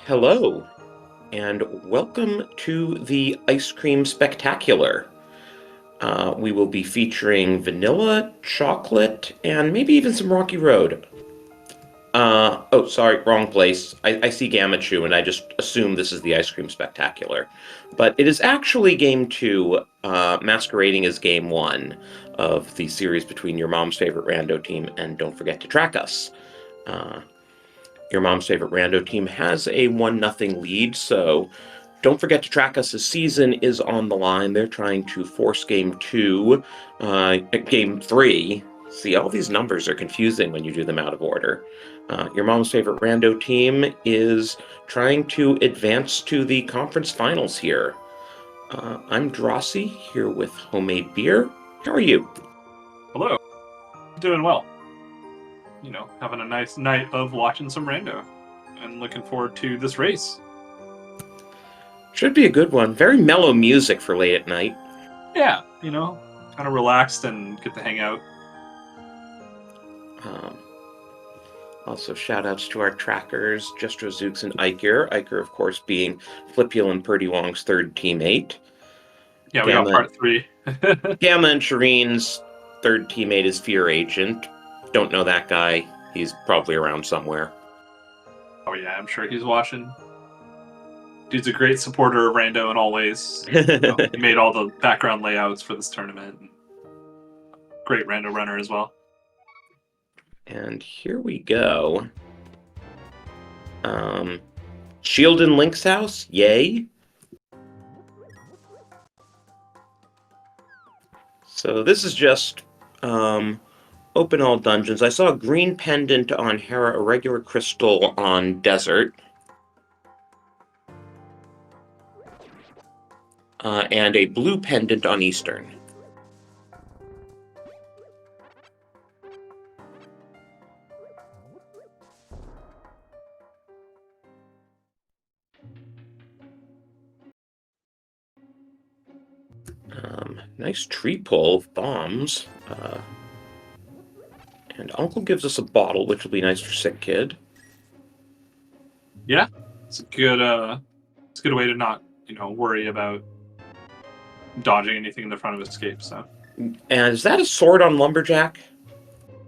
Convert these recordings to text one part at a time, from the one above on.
Hello, and welcome to the Ice Cream Spectacular. We will be featuring vanilla, chocolate, and maybe even some Rocky Road. Oh, sorry, wrong place. I see Gamachu, and I just assume this is the Ice Cream Spectacular. But it is actually Game 2, masquerading as Game 1 of the series between your mom's favorite Rando team and Don't Forget to Track Us. Your mom's favorite Rando team has a 1-0 lead, so don't forget to track us. This season is on the line. They're trying to force game 2, game 3. See, all these numbers are confusing when you do them out of order. Your mom's favorite Rando team is trying to advance to the conference finals here. I'm Drossi, here with Homemade Beer. How are you? Hello. Doing well. Having a nice night of watching some Rando and looking forward to this race. Should be a good one. Very mellow music for late at night. Yeah, kind of relaxed and get to hang out. Also, shout-outs to our trackers, Jestro, Zooks, and Iker. Iker, of course, being Flipule and Purdy Wong's third teammate. Yeah, we got part 3. Gamma and Shireen's third teammate is Fear Agent. Don't know that guy. He's probably around somewhere. Oh yeah, I'm sure he's watching. Dude's a great supporter of Rando in all ways. He made all the background layouts for this tournament. Great Rando runner as well. And here we go. Shield in Link's house? Yay. So this is just open all dungeons. I saw a green pendant on Hera, a regular crystal on Desert. And a blue pendant on Eastern. Nice tree pull of bombs. And Uncle gives us a bottle, which will be nice for Sick Kid. Yeah, it's a good way to not, worry about dodging anything in the front of escape. So. And is that a sword on Lumberjack?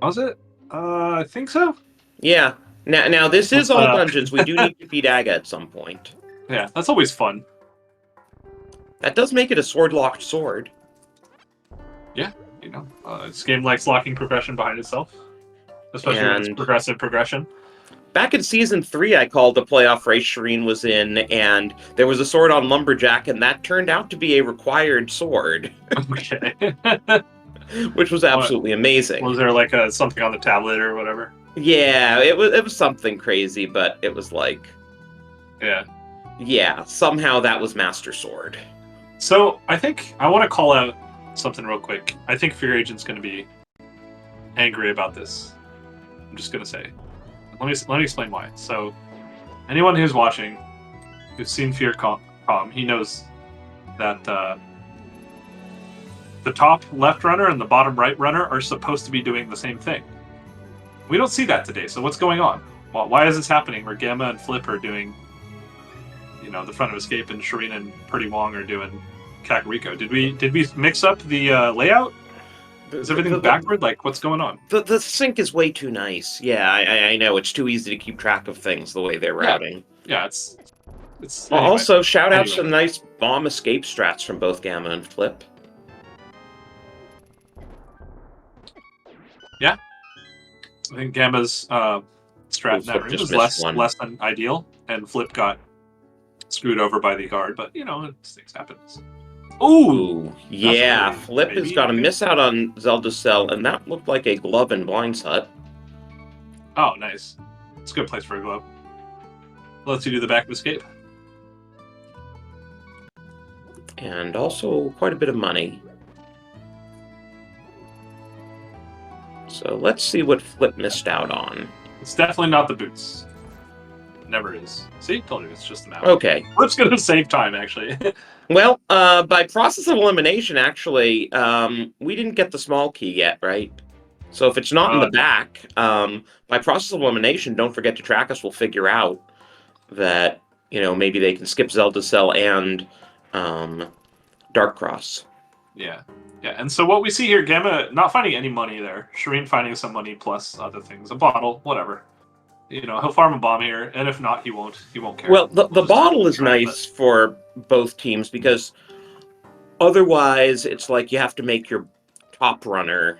Was it? I think so. Yeah. Now this is all dungeons. We do need to beat Aga at some point. Yeah, that's always fun. That does make it a sword-locked sword. Yeah, this game likes locking progression behind itself, especially when it's progressive progression. Back in Season 3, I called the playoff race Shireen was in, and there was a sword on Lumberjack, and that turned out to be a required sword. Okay. Which was absolutely amazing. Was there like something on the tablet or whatever? Yeah, it was something crazy, but it was like... Yeah, somehow that was Master Sword. So, I think I want to call out something real quick. I think Fear Agent's going to be angry about this. I'm just going to say. Let me explain why. So, anyone who's watching, who's seen Fear Com, he knows that the top left runner and the bottom right runner are supposed to be doing the same thing. We don't see that today, so what's going on? Well, why is this happening where Gamma and Flip are doing, the front of escape, and Shireen and Purdy Wong are doing Kakariko? Did we mix up the layout? Is everything backward? Like, what's going on? The sync is way too nice. Yeah, I know. It's too easy to keep track of things the way they're routing. Yeah, it's anyway, also, shout-outs to nice bomb escape strats from both Gamma and Flip. Yeah. I think Gamma's strat in that room was less than ideal, and Flip got screwed over by the guard, but, things happen. Ooh, yeah, Flip has got a miss out on Zelda's Cell, and that looked like a glove in Blind's Hut. Oh, nice. It's a good place for a glove. Lets you do the back of escape. And also quite a bit of money. So let's see what Flip missed out on. It's definitely not the boots. Never is. See? Told you, it's just the map. Okay. Flip's going to save time, actually. Well, by process of elimination, actually, we didn't get the small key yet, right? So if it's not in the back, by process of elimination, don't forget to track us. We'll figure out that maybe they can skip Zelda Cell and Dark Cross. Yeah. Yeah, and so what we see here, Gamma not finding any money there. Shireen finding some money plus other things. A bottle, whatever. He'll farm a bomb here, and if not, he won't care. Well, the We'll just bottle is try, nice for both teams because otherwise it's like you have to make your top runner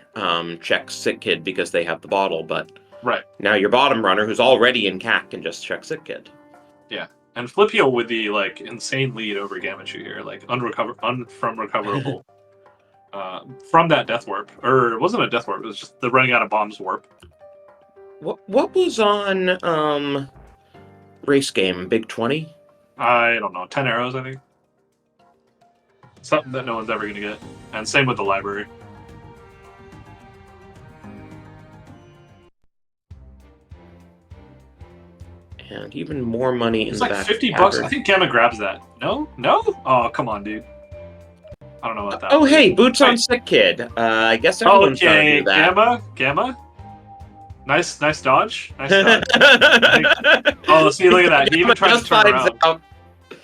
check Sick Kid because they have the bottle, but right. now your bottom runner, who's already in CAC, can just check Sick Kid. Yeah. And Flip Heel with the insane lead over Gamachu here, from recoverable. From that death warp. Or it wasn't a death warp, it was just the running out of bombs warp. What was on race game? Big 20? I don't know, 10 arrows, I think. Something that no one's ever gonna get. And same with the library. And even more money in the back. It's like 50 bucks. I think Gamma grabs that. No? No? Oh, come on, dude. I don't know about that. Oh, hey, boots on Sick Kid. I guess everyone's gonna do that. Gamma. Nice dodge. Nice dodge. Oh, see, look at that. He even tries to turn around. Out,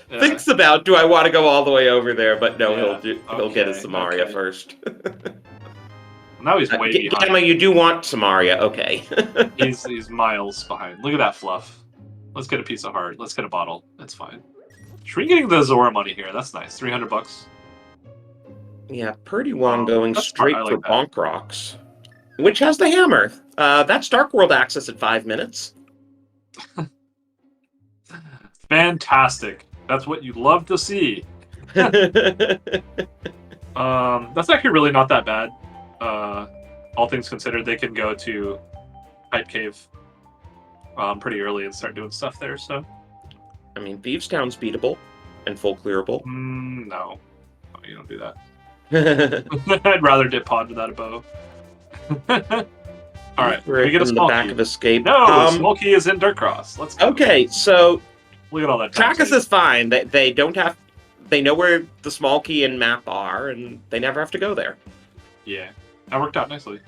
thinks about, do I want to go all the way over there? But no, he'll get his Samaria first. Now he's way behind. Gamma, you do want Samaria, okay. he's miles behind. Look at that fluff. Let's get a piece of heart. Let's get a bottle. That's fine. Shireen getting the Zora money here. That's nice. 300 bucks. Yeah, Purdy Wong going straight for Bonk Rocks. Which has the hammer. That's Dark World access at 5 minutes. Fantastic. That's what you love to see. That's actually really not that bad. All things considered, they can go to Hype Cave pretty early and start doing stuff there, so... I mean, Thieves Town's beatable and full clearable. No. Oh, you don't do that. I'd rather dip pod without a bow. Alright, we get a small back of Escape. No, small key is in Dark Cross. Let's go. Okay, so... Look at all that. Trackers is fine. They don't have... They know where the small key and map are, and they never have to go there. Yeah, that worked out nicely.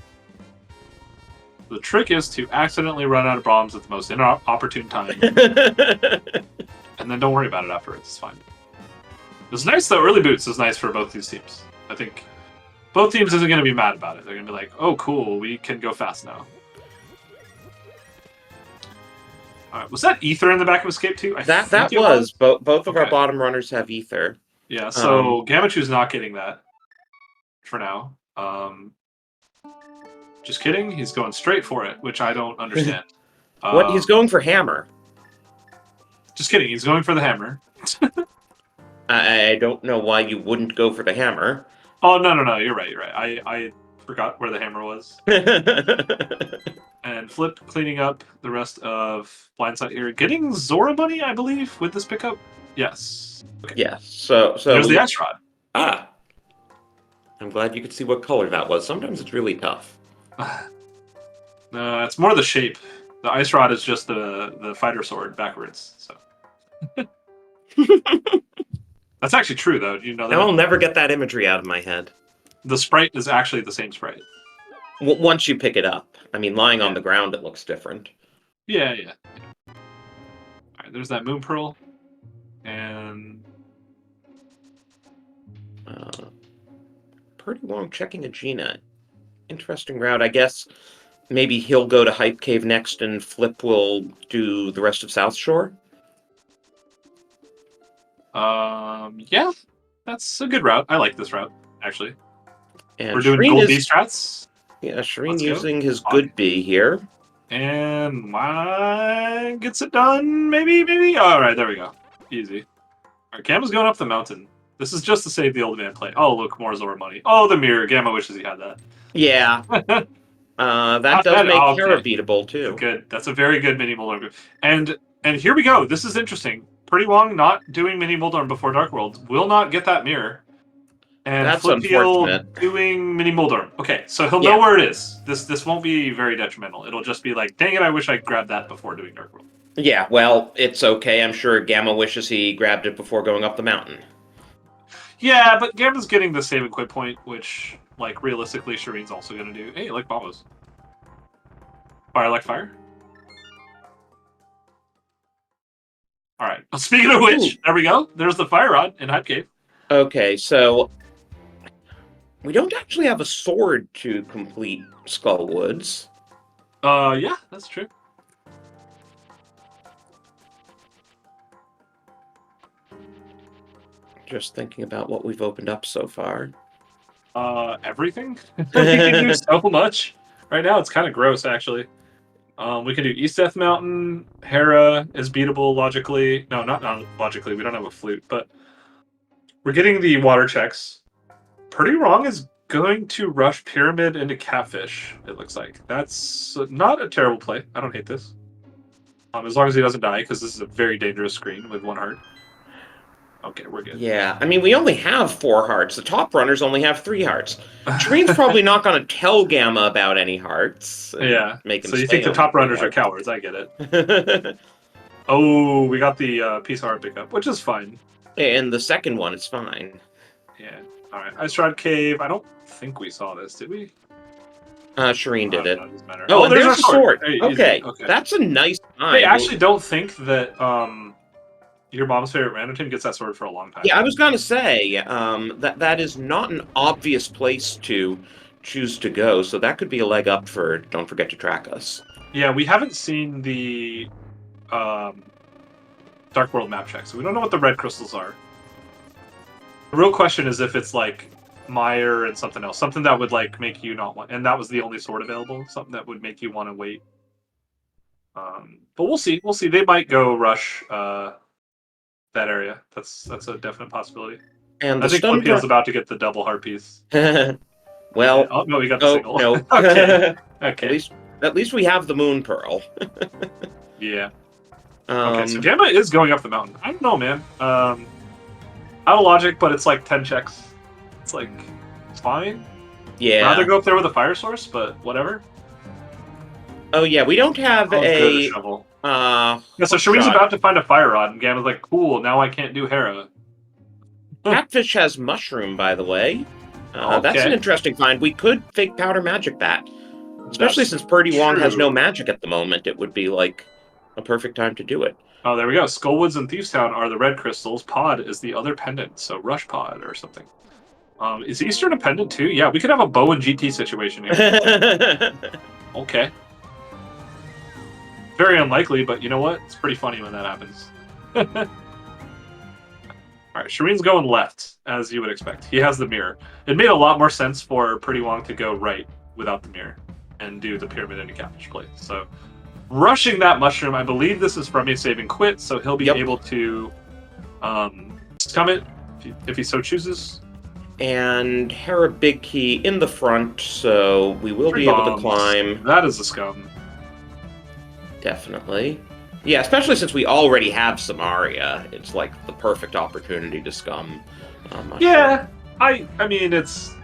The trick is to accidentally run out of bombs at the most inopportune time. And then don't worry about it afterwards. It's fine. It's nice, though. Early boots is nice for both these teams. I think both teams isn't going to be mad about it. They're going to be like, oh, cool, we can go fast now. Alright, was that Ether in the back of Escape too? That was. Both of our bottom runners have Ether. Yeah, so Gamachu's not getting that for now. Just kidding. He's going straight for it, which I don't understand. What? He's going for hammer. Just kidding. He's going for the hammer. I don't know why you wouldn't go for the hammer. Oh, no. You're right. I forgot where the hammer was. And Flip cleaning up the rest of Blindside here. Getting Zora money, I believe, with this pickup? Yes. Okay. Yes. So there's the Ice Rod. Ah. I'm glad you could see what color that was. Sometimes it's really tough. It's more the shape. The Ice Rod is just the fighter sword backwards. So that's actually true, though. Do you know that? I'll never get that imagery out of my head. The sprite is actually the same sprite. Once you pick it up. I mean, lying on the ground, it looks different. Yeah. All right, there's that Moon Pearl. And... Purdy Wong checking a Gina. Interesting route. I guess maybe he'll go to Hype Cave next and Flip will do the rest of South Shore? Yeah. That's a good route. I like this route, actually. And we're doing gold B strats. Yeah, Shireen using his good B here. And why gets it done? Maybe? Alright, there we go. Easy. Alright, Gamma's going up the mountain. This is just to save the old man play. Oh, look, more Zora money. Oh, the mirror. Gamma wishes he had that. Yeah. That does make Kara beatable, too. Good. That's a very good mini Muldorm. And here we go. This is interesting. Purdy Wong not doing mini Muldorm before Dark World will not get that mirror. And that's unfortunate. Doing mini Muldorm. Okay, so he'll know where it is. This won't be very detrimental. It'll just be like, dang it, I wish I grabbed that before doing Dark World. Yeah, well, it's okay. I'm sure Gamma wishes he grabbed it before going up the mountain. Yeah, but Gamma's getting the save equip point, which, like, realistically, Shireen's also going to do. Hey, like bombos. Fire like fire? All right. Speaking of which, there we go. There's the fire rod in Hype Cave. Okay, so we don't actually have a sword to complete Skull Woods. Yeah, that's true. Just thinking about what we've opened up so far. Everything. We can do so much. Right now, it's kind of gross, actually. We can do East Death Mountain. Hera is beatable logically. No, not logically. We don't have a flute, but we're getting the water checks. Pretty Wrong is going to rush Pyramid into Catfish, it looks like. That's not a terrible play. I don't hate this. As long as he doesn't die, because this is a very dangerous screen with 1 heart. Okay, we're good. Yeah, I mean, we only have 4 hearts. The top runners only have 3 hearts. Shireen's probably not going to tell Gamma about any hearts. Yeah, make him so you think the top runners are cowards. I get it. Oh, we got the piece of heart pickup, which is fine. And the second one is fine. Yeah. All right. Ice Rod Cave. I don't think we saw this, did we? Shireen did it. Oh, there's a sword. Hey, okay, that's a nice time. Hey, I actually don't think that your mom's favorite random team gets that sword for a long time. Yeah, I was gonna say that is not an obvious place to choose to go, so that could be a leg up for Don't Forget to Track Us. Yeah, we haven't seen the Dark World map check, so we don't know what the red crystals are. The real question is if it's like Meyer and something else, something that would like make you not want, and that was the only sword available, something that would make you want to wait. But we'll see. We'll see. They might go rush that area. That's a definite possibility. And I think Flippeel's about to get the double heart piece. Well, oh no, we got the single. No. Okay. Okay. At least we have the Moon Pearl. Yeah. Okay, so Gamma is going up the mountain. I don't know, man. Out of logic, but it's like 10 checks. It's like, it's fine. Yeah. I'd rather go up there with a fire source, but whatever. Oh yeah, we don't have a shovel. Yeah, so Shireen's about to find a fire rod, and Gamma's like, cool, now I can't do Hera. Catfish has mushroom, by the way. Okay. That's an interesting find. We could fake powder magic that. Especially since Purdy Wong has no magic at the moment, it would be like a perfect time to do it. Oh, there we go. Skullwoods and Thievestown are the red crystals. Pod is the other pendant, so Rush Pod or something. Is Eastern a pendant too? Yeah, we could have a bow and GT situation here. Okay. Very unlikely, but you know what? It's pretty funny when that happens. Alright, Shireen's going left, as you would expect. He has the mirror. It made a lot more sense for Purdy Wong to go right without the mirror and do the pyramid into Catfish play. So, rushing that mushroom, I believe this is from a saving quit, so he'll be able to scum it if he so chooses. And Hera Big Key in the front, so we will be able to climb. That is a scum. Definitely. Yeah, especially since we already have Samaria. It's like the perfect opportunity to scum. Yeah, I mean, it's...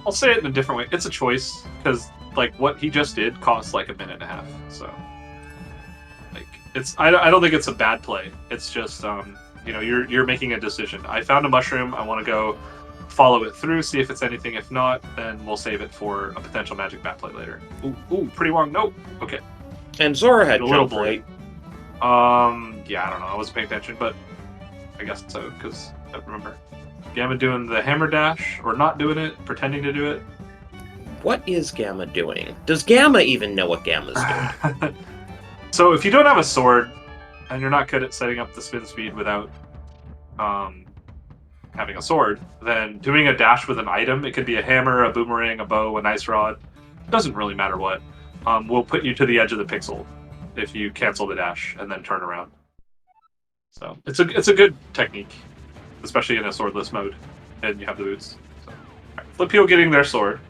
I'll say it in a different way. It's a choice, because like what he just did costs like 1.5 minutes, so like it's I don't think it's a bad play. It's just you know, you're making a decision. I found a mushroom, I want to go follow it through, see if it's anything. If not, then we'll save it for a potential magic bat play later. Ooh, Pretty Wrong. Nope. Okay. And Zora had a little jump, right? Yeah, I don't know. I wasn't paying attention, but I guess so, because I don't remember. Gamma doing the hammer dash, or not doing it, pretending to do it. What is Gamma doing? Does Gamma even know what Gamma's doing? So if you don't have a sword, and you're not good at setting up the spin speed without having a sword, then doing a dash with an item, it could be a hammer, a boomerang, a bow, an ice rod, doesn't really matter what, will put you to the edge of the pixel if you cancel the dash and then turn around. So it's a good technique, especially in a swordless mode, and you have the boots. So, right. Flipeel getting their sword.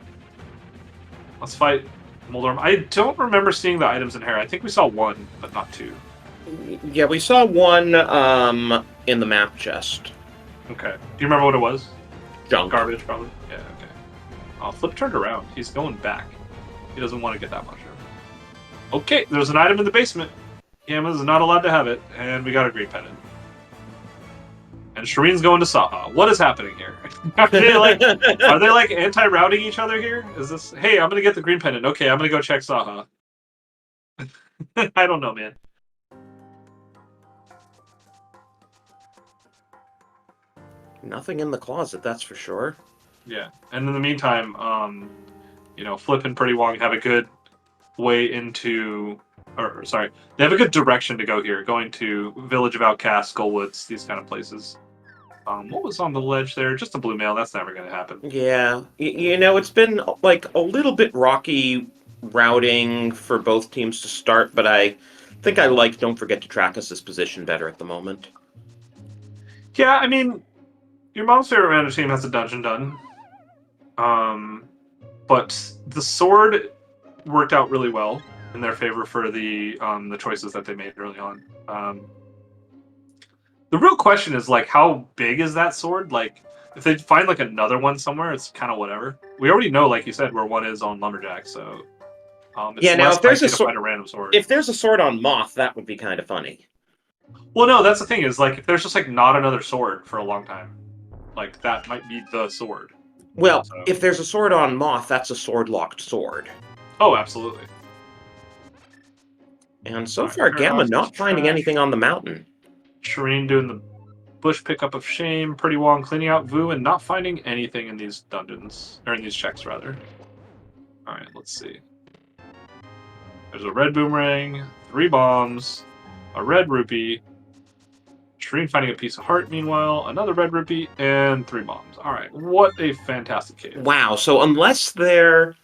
Let's fight Moldorm. I don't remember seeing the items in Hera. I think we saw 1, but not 2. Yeah, we saw 1 in the map chest. Okay. Do you remember what it was? Junk. Garbage, probably? Yeah, okay. Oh, Flip turned around. He's going back. He doesn't want to get that mushroom. Okay, there's an item in the basement. Gamma's not allowed to have it, and we got a green pendant. And Shireen's going to Saha. What is happening here? Are they like anti-routing each other here? Is this, hey, I'm gonna get the green pendant. Okay, I'm gonna go check Saha. I don't know, man. Nothing in the closet, that's for sure. Yeah, and in the meantime, Flip and Pretty Wong have a good way into, or sorry, they have a good direction to go here, going to Village of Outcasts, Skullwoods, these kind of places. What was on the ledge there? Just a blue mail. That's never going to happen. Yeah, it's been like a little bit rocky routing for both teams to start, but I think I like Don't Forget to Track Us' position better at the moment. Yeah, I mean, your mom's favorite random team has a dungeon done. But the sword worked out really well in their favor for the choices that they made early on. The real question is like, how big is that sword? Like, if they find like another one somewhere, it's kind of whatever. We already know, like you said, where one is on Lumberjack, so it's Yeah, now less likely to find a random sword. if there's a sword on Moth, that would be kind of funny. Well, no, that's the thing is like if there's just like not another sword for a long time, like that might be the sword. Well, So. if there's a sword on Moth, that's a sword-locked sword. Oh, absolutely. And so far, Gamma not finding anything on the mountain. Shireen doing the bush pickup of shame. Pretty Wong cleaning out Vu and not finding anything in these dungeons, or in these checks rather. All right, let's see. There's a red boomerang, 3 bombs, a red rupee. Shireen finding a piece of heart. Meanwhile, another red rupee and 3 bombs. All right, what a fantastic cave! Wow. So unless the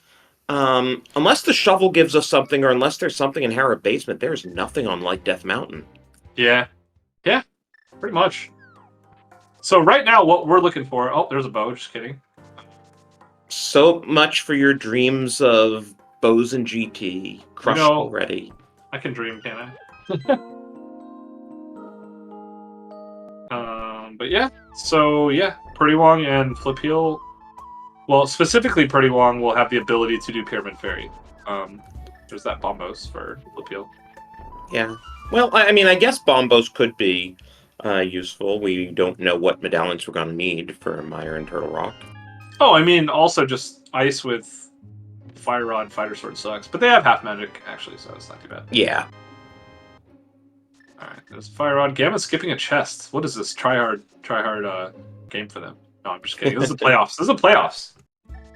shovel gives us something, or unless there's something in Harrop Basement, there's nothing on Light Death Mountain. Yeah, pretty much. So right now, what we're looking for... Oh, there's a bow. Just kidding. So much for your dreams of bows and GT. Crushed already. I can dream, can I? But yeah. So yeah, Pretty Wong and Flip Heel... Well, specifically Pretty Wong will have the ability to do Pyramid Fairy. There's that Bombos for Flip Heel. Yeah. Well, I mean, I guess Bombos could be useful. We don't know what medallions we're going to need for Mire and Turtle Rock. Oh, I mean, also just Ice with Fire Rod, Fighter Sword sucks. But they have half magic, actually, so it's not too bad. Yeah. Alright, there's Fire Rod. Gamma skipping a chest. What is this? Try hard game for them. No, I'm just kidding. This is the playoffs. This is the playoffs.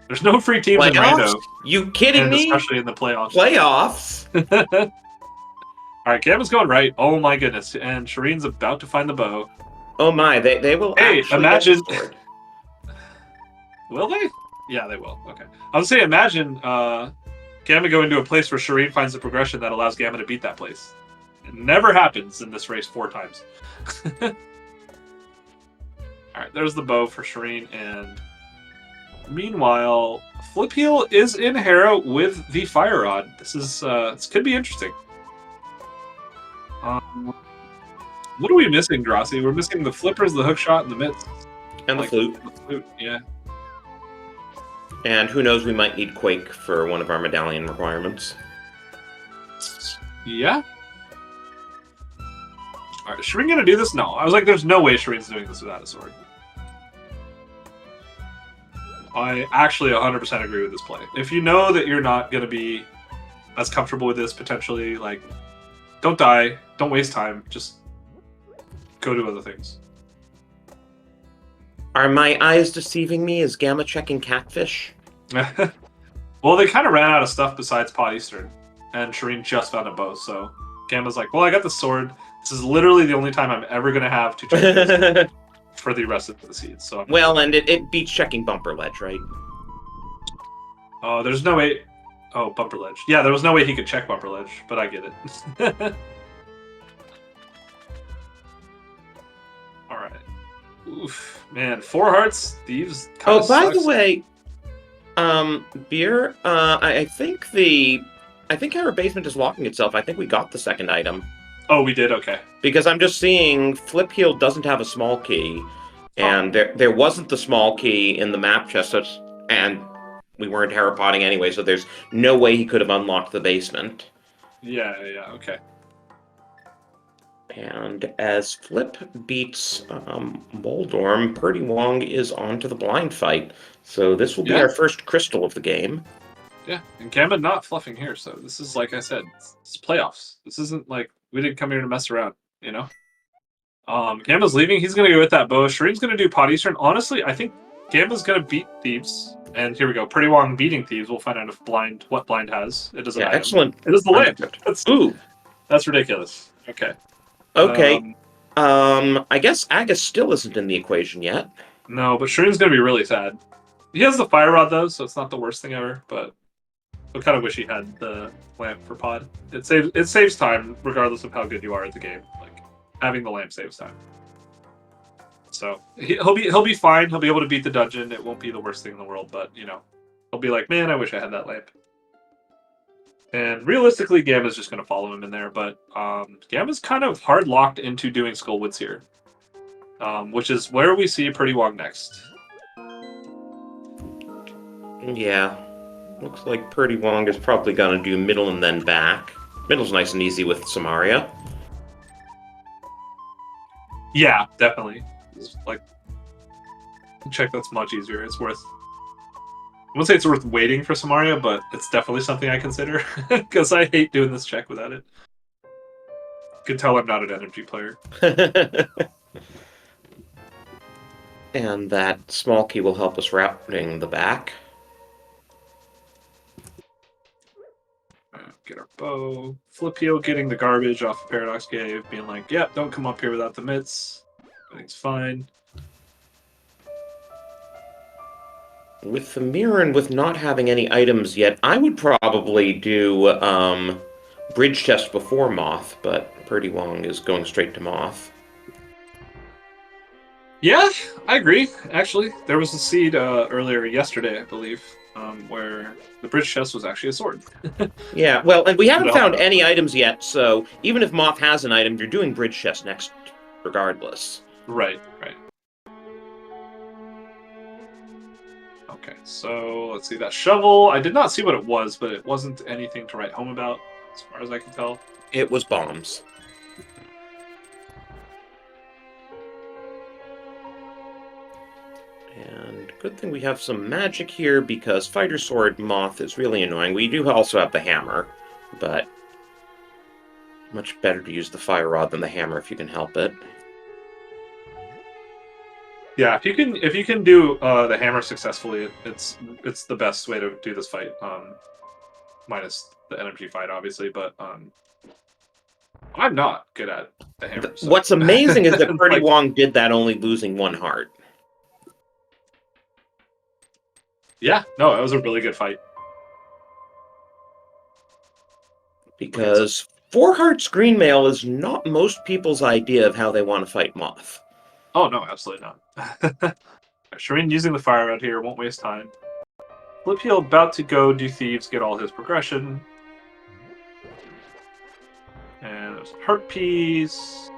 There's no free teams in Rando. You kidding me? Especially in the playoffs. Playoffs? Alright, Gamma's going right. Oh my goodness. And Shireen's about to find the bow. Oh my, they will actually imagine... Will they? Yeah, they will. Okay. I was saying, imagine Gamma going to a place where Shireen finds a progression that allows Gamma to beat that place. It never happens in this race 4 times. Alright, there's the bow for Shireen, and meanwhile, Flip Heel is in Harrow with the Fire Rod. This could be interesting. What are we missing, Drossi? We're missing the flippers, the hook shot, and the mitts. And the flute. The flute, yeah. And who knows, we might need Quake for one of our medallion requirements. Yeah? Alright, is Shireen gonna do this? No. I was like, there's no way Shireen's doing this without a sword. I actually 100% agree with this play. If you know that you're not gonna be as comfortable with this, potentially, like, don't die, don't waste time, just go do other things. Are my eyes deceiving me? Is Gamma checking Catfish? Well, they kind of ran out of stuff besides Pot Eastern, and Shireen just found a bow, so Gamma's like, well, I got the sword. This is literally the only time I'm ever going to have to check this for the rest of the seeds. So well, and it beats checking Bumper Ledge, right? Oh, there's no way... Oh, Bumper Ledge. Yeah, there was no way he could check Bumper Ledge, but I get it. Alright. Oof. Man, 4 hearts, Thieves Oh, by the way, Beer, I think our basement is locking itself. I think we got the second item. Oh, we did? Okay. Because I'm just seeing Flip Heel doesn't have a small key, and there wasn't the small key in the map chest, and we weren't Harropotting anyway, so there's no way he could have unlocked the basement. Yeah, okay. And as Flip beats Moldorm, Purdy Wong is on to the blind fight. So this will be our first crystal of the game. Yeah, and Gamma not fluffing here, so this is, like I said, it's playoffs. This isn't like we didn't come here to mess around, you know? Gamba's leaving. He's gonna go with that bow. Shireen's gonna do Pot Eastern. Honestly, I think Gamba's gonna beat Thieves. And here we go. Pretty Wong beating Thieves. We'll find out if what blind has. It is an Yeah, item. excellent. It is the lamp. Ooh. That's ridiculous. Okay. Okay. I guess Agus still isn't in the equation yet. No, but Shireen's gonna be really sad. He has the Fire Rod though, so it's not the worst thing ever. But I kind of wish he had the lamp for Pod. It saves time regardless of how good you are at the game. Like having the lamp saves time. So he'll be fine. He'll be able to beat the dungeon. It won't be the worst thing in the world, but you know, he'll be like, man, I wish I had that lamp. And realistically, Gamma's just going to follow him in there, but Gamma's kind of hard locked into doing Skullwoods here, which is where we see Pretty Wong next. Yeah, looks like Pretty Wong is probably going to do middle and then back. Middle's nice and easy with Samaria. Yeah, definitely. It's like, check that's much easier. It's worth. I wouldn't say it's worth waiting for Samaria, but it's definitely something I consider because I hate doing this check without it. You can tell I'm not an energy player. And that small key will help us routing the back. Get our bow. Flip heel getting the garbage off of Paradox Cave, being like, yep, don't come up here without the mitts. Everything's fine. With the mirror and with not having any items yet, I would probably do Bridge Chest before Moth, but Pretty Wong is going straight to Moth. Yeah, I agree. Actually, there was a seed earlier yesterday, I believe, where the bridge chest was actually a sword. Yeah, well, and we haven't found any items yet, so even if Moth has an item, you're doing Bridge Chest next regardless. Right. Okay, so let's see. That shovel, I did not see what it was, but it wasn't anything to write home about, as far as I can tell. It was bombs. And good thing we have some magic here, because Fighter Sword Moth is really annoying. We do also have the hammer, but much better to use the Fire Rod than the hammer if you can help it. Yeah, if you can do the hammer successfully, it's the best way to do this fight. Minus the energy fight, obviously, but I'm not good at the hammer. So. What's amazing is that Pretty Wong did that only losing 1 heart. Yeah, no, it was a really good fight. Because 4 hearts green mail is not most people's idea of how they want to fight Moth. Oh, no, absolutely not. Shireen using the fire rod here, won't waste time. Flip heel about to go do Thieves, get all his progression. And there's a heart piece.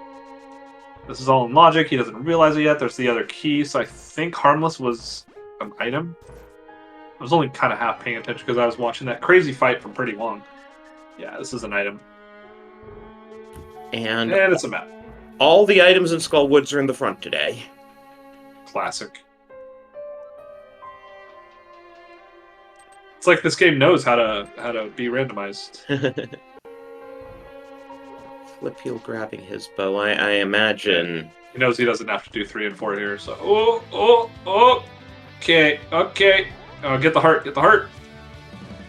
This is all in logic, he doesn't realize it yet. There's the other key, so I think Harmless was an item. I was only kind of half paying attention because I was watching that crazy fight from Pretty Wong. Yeah, this is an item. And it's a map. All the items in Skullwoods are in the front today. Classic. It's like this game knows how to be randomized. Flip heel grabbing his bow. I imagine he knows he doesn't have to do 3 and 4 here. So okay. Get the heart.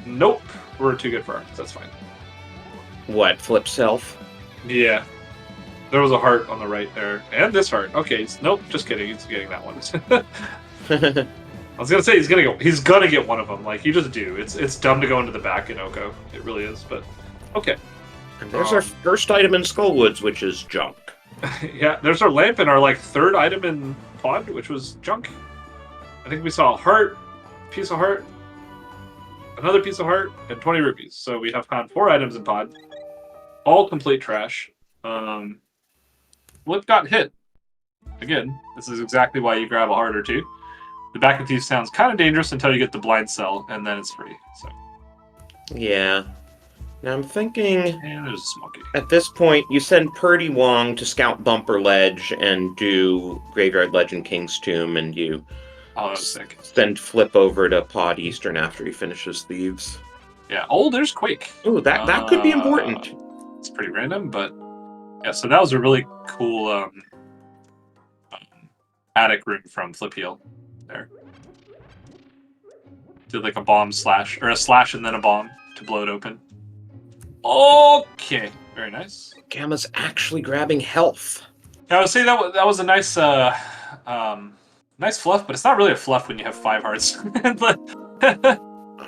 Nope, we're too good for hearts. That's fine. What, flip self? Yeah. There was a heart on the right there. And this heart. Okay, nope, just kidding. He's getting that one. I was gonna say he's gonna get one of them. Like, you just do. It's dumb to go into the back in Oko. It really is, but okay. And there's our first item in Skullwoods, which is junk. Yeah, there's our lamp and our like 3rd item in Pod, which was junk. I think we saw a heart, piece of heart, another piece of heart, and 20 rupees. So we have found 4 items in Pod. All complete trash. Flip got hit. Again, this is exactly why you grab a heart or 2. The back of these sounds kind of dangerous until you get the blind cell, and then it's free. So. Yeah. Now I'm thinking... And there's a smoky. At this point, you send Pretty Wong to scout Bumper Ledge and do Graveyard Legend King's Tomb, and you send Flip over to Pod Eastern after he finishes Thieves. Yeah. Oh, there's Quake. Ooh, that could be important. It's pretty random, but... Yeah, so that was a really cool attic room from Flip Heel. There. Did like a bomb slash, or a slash and then a bomb to blow it open. Okay, very nice. Gamma's actually grabbing health. Yeah, I would say that was a nice, nice fluff, but it's not really a fluff when you have 5 hearts.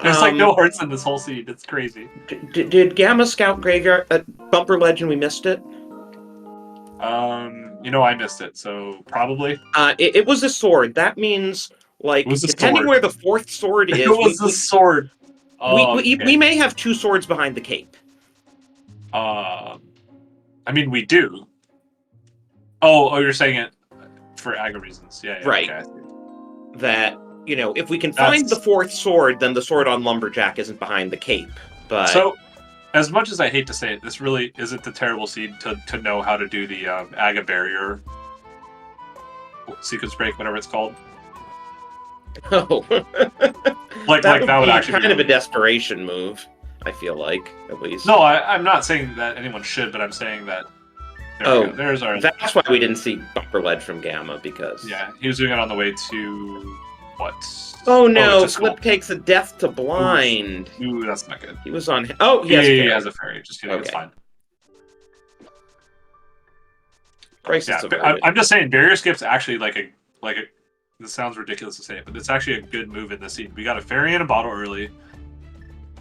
There's like no hearts in this whole scene. It's crazy. Did Gamma scout graveyard bumper ledge and we missed it? You know, I missed it, so probably. It was a sword. That means, like, depending sword. where the 4th sword is, it was a sword. We may have 2 swords behind the cape. I mean, we do. Oh, you're saying it for aggro reasons. Yeah, right. Okay. That, you know, if we can find the 4th sword, then the sword on Lumberjack isn't behind the cape. But so, as much as I hate to say it, this really isn't the terrible scene to know how to do the Aga barrier sequence break, whatever it's called. Oh. like that would actually kind of a desperation move, I feel like, at least. No, I'm not saying that anyone should, but I'm saying that there's our... That's why we didn't see bumper ledge from Gamma, because... Yeah, he was doing it on the way to... what? Oh no, Flip takes a death to blind. Ooh, that's not good. He was on... Oh, yes. He has a fairy. Just kidding, it's fine. I'm just saying, barrier skip's actually like a... This sounds ridiculous to say it, but it's actually a good move in this scene. We got a fairy in a bottle early,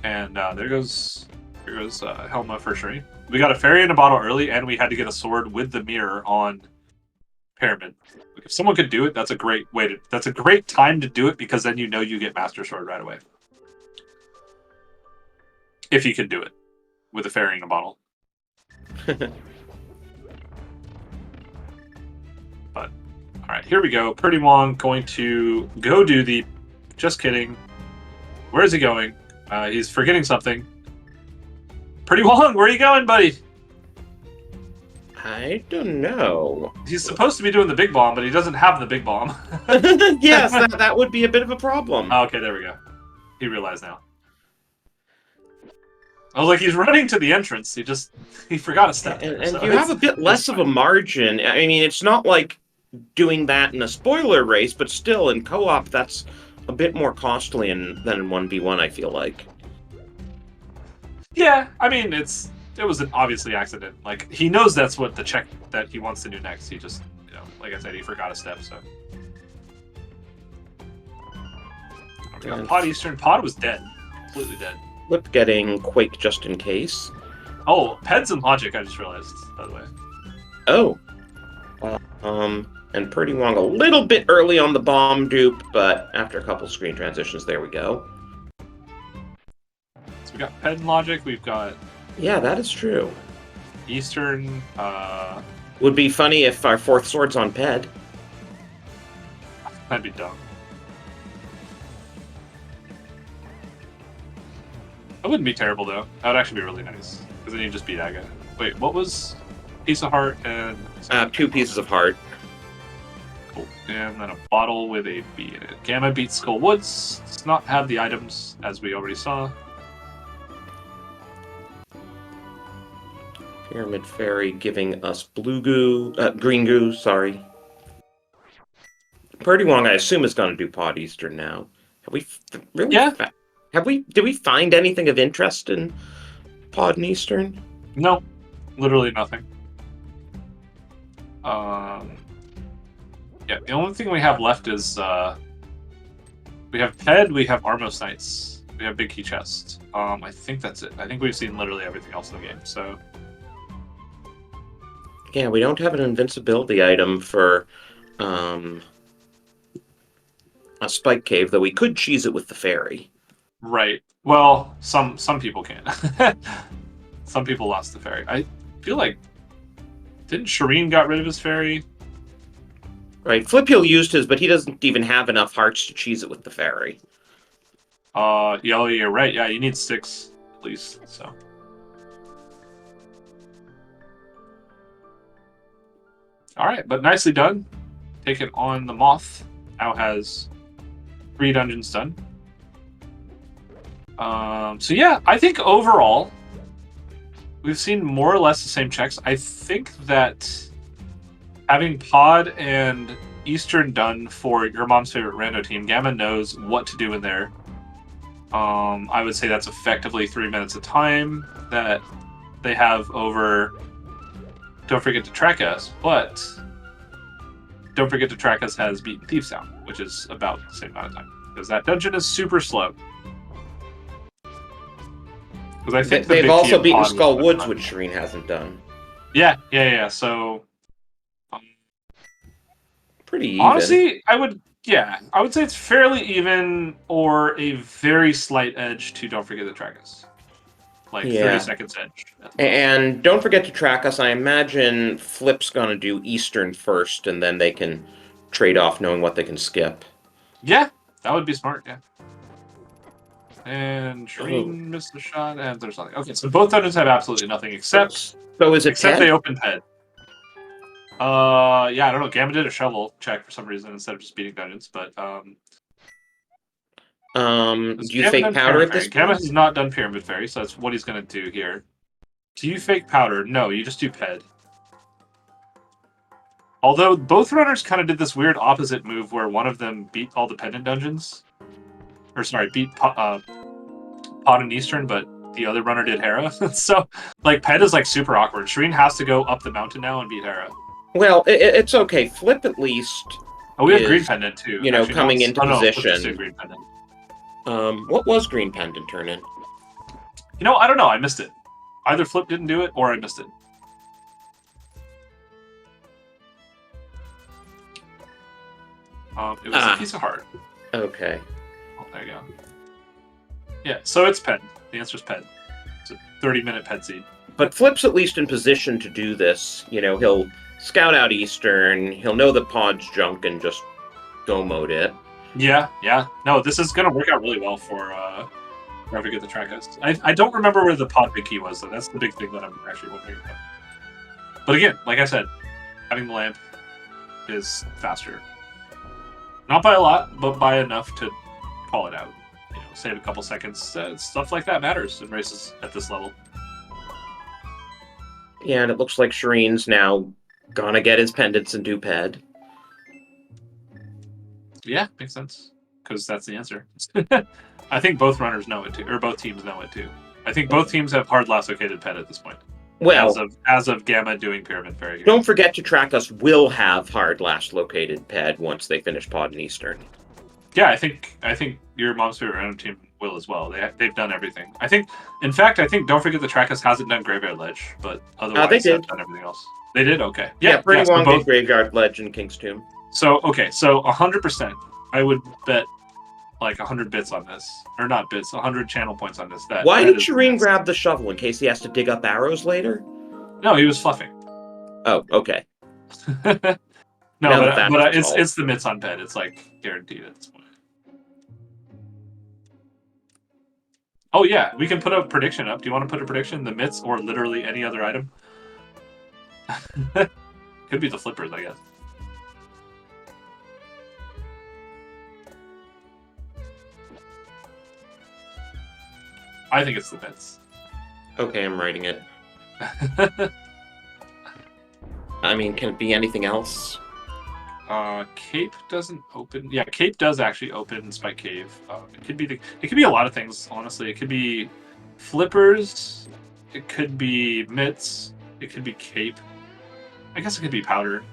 and there goes Helma for sure. We got a fairy in a bottle early, and we had to get a sword with the mirror on Pyramid. If someone could do it, that's a great way to. That's a great time to do it, because then you know you get Master Sword right away. If you can do it with a fairy in a bottle. But all right, here we go. Pretty Wong going to go do the. Just kidding. Where is he going? He's forgetting something. Pretty Wong, where are you going, buddy? I don't know. He's supposed to be doing the big bomb, but he doesn't have the big bomb. Yes, that would be a bit of a problem. Oh, okay, there we go. He realized now. I was like, he's running to the entrance. He forgot a step. And so you have a bit less of a margin. I mean, it's not like doing that in a spoiler race, but still, in co-op, that's a bit more costly than in 1v1, I feel like. Yeah, I mean, it was an obviously accident. Like, he knows that's what the check that he wants to do next. He just, you know, like I said, he forgot a step, so. We got Pod Eastern. Pod was dead. Completely dead. Flip getting Quake just in case. Oh, Peds and Logic, I just realized, by the way. Oh. And Pretty Wong a little bit early on the bomb dupe, but after a couple screen transitions, there we go. So we got Ped and Logic, we've got... Yeah, that is true. Eastern, Would be funny if our 4th sword's on Ped. That'd be dumb. That wouldn't be terrible, though. That would actually be really nice. Because then you just beat Aga. Wait, what was Piece of Heart and... 2 pieces of heart. Cool. And then a bottle with a B in it. Gamma beats Skull Woods. Does not have the items, as we already saw. Pyramid Fairy giving us blue goo, green goo, sorry. Pretty Wong, I assume, is going to do Pod Eastern now. Have we really? Yeah. Did we find anything of interest in Pod and Eastern? No, literally nothing. Yeah, the only thing we have left is we have Ped, we have Armos Knights, we have Big Key Chest. I think that's it. I think we've seen literally everything else in the game. So yeah, we don't have an invincibility item for a Spike Cave, though we could cheese it with the fairy. Right. Well, some people can. Some people lost the fairy. I feel like didn't Shireen got rid of his fairy? Right. Fliphill used his, but he doesn't even have enough hearts to cheese it with the fairy. Yeah, you're right. Yeah, you need 6 at least. So. All right, but nicely done. Taking on the Moth. Now has 3 dungeons done. So yeah, I think overall we've seen more or less the same checks. I think that having Pod and Eastern done for your mom's favorite rando team. Gamma knows what to do in there. I would say that's effectively 3 minutes of time that they have over. Don't forget to track us, but don't forget to track us has beaten Thieves Town, which is about the same amount of time because that dungeon is super slow. Because I think they've also beaten pod Skull Woods, which Shireen hasn't done. Yeah. So pretty even. Honestly, I would say it's fairly even or a very slight edge to Don't Forget to Track Us. Like 30 seconds edge. And don't forget to track us. I imagine Flip's gonna do Eastern first, and then they can trade off knowing what they can skip. Yeah, that would be smart, yeah. And Shireen missed the shot, and there's nothing. Okay, so both dungeons have absolutely nothing except they open ped. Yeah, I don't know. Gamma did a shovel check for some reason instead of just beating dungeons, but do you fake powder at this point? Gamma has not done Pyramid Fairy, so that's what he's gonna do here. Do you fake powder? No, you just do ped. Although both runners kind of did this weird opposite move where one of them beat all the pendant dungeons. Or sorry, beat Pod and Eastern, but the other runner did Hera. So, like, ped is like super awkward. Shireen has to go up the mountain now and beat Hera. Well, it's okay. Flip at least. Oh, we have Green Pendant too. You know, actually, coming into position. No, Green Pendant. What was Green Pendant turn in? You know, I don't know. I missed it. Either Flip didn't do it or I missed it. It was a piece of heart. Okay. Oh, there you go. Yeah, so it's ped. The answer is ped. It's a 30-minute ped seed. But Flip's at least in position to do this. You know, he'll scout out Eastern. He'll know that Pod's junk and just go mode it. Yeah. No, this is going to work out really well for whoever get the track us. I don't remember where the Pod big key was, though. That's the big thing that I'm actually wondering about. But again, like I said, having the lamp is faster. Not by a lot, but by enough to call it out. You know, save a couple seconds. Stuff like that matters in races at this level. Yeah, and it looks like Shireen's now gonna get his pendants and do ped. Yeah, makes sense. Because that's the answer. I think both runners know it too, or both teams know it too. I think both teams have hard lasso-cated ped at this point. Well, as of Gamma doing Pyramid Fairy here. Don't forget to track us will have hard lasso-located ped once they finish Pod and Eastern. Yeah, I think your mom's favorite random team will as well. They've done everything. In fact, Don't Forget the Track Us hasn't done Graveyard Ledge, but otherwise they've done everything else. They did? Okay. Yeah, Pretty Wong did Graveyard Ledge and King's Tomb. So 100%. I would bet like 100 bits on this. Or not bits, 100 channel points on this. Why did Shireen grab the shovel? In case he has to dig up arrows later? No, he was fluffing. Oh, okay. But it's the mitts on ped. It's like guaranteed at this point. Oh yeah, we can put a prediction up. Do you want to put a prediction? The mitts or literally any other item? Could be the flippers, I guess. I think it's the mitts. Okay, I'm writing it. I mean, can it be anything else? Cape doesn't open. Yeah, Cape does actually open Spike Cave. It could be a lot of things. Honestly, it could be flippers. It could be mitts. It could be Cape. I guess it could be powder.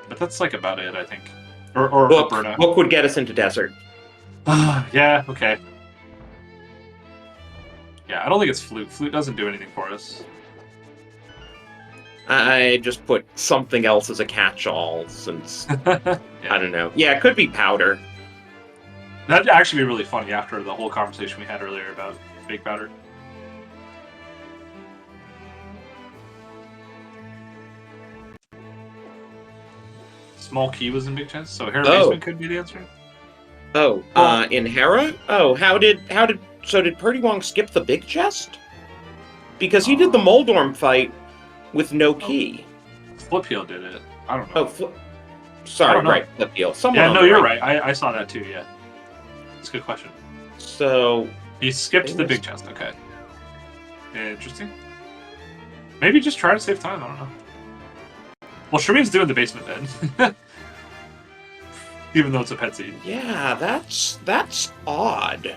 But that's like about it, I think. Or Burna. Book would get us into desert. Yeah. Okay. Yeah, I don't think it's flute. Flute doesn't do anything for us. I just put something else as a catch-all since yeah. I don't know. Yeah, it could be powder. That'd actually be really funny after the whole conversation we had earlier about fake powder. Small key was in big chest, so Hera Basement could be the answer. In Hera? Oh, did Purdy Wong skip the big chest? Because he did the Moldorm fight with no key. Flip Heel did it. I don't know. Sorry, right, Flip Heel. You're right. I saw that too, yeah. It's a good question. So... He skipped the big chest, okay. Interesting. Maybe just try to save time, I don't know. Well, Shireen's doing the basement then. even though it's a pet seed. Yeah, that's odd.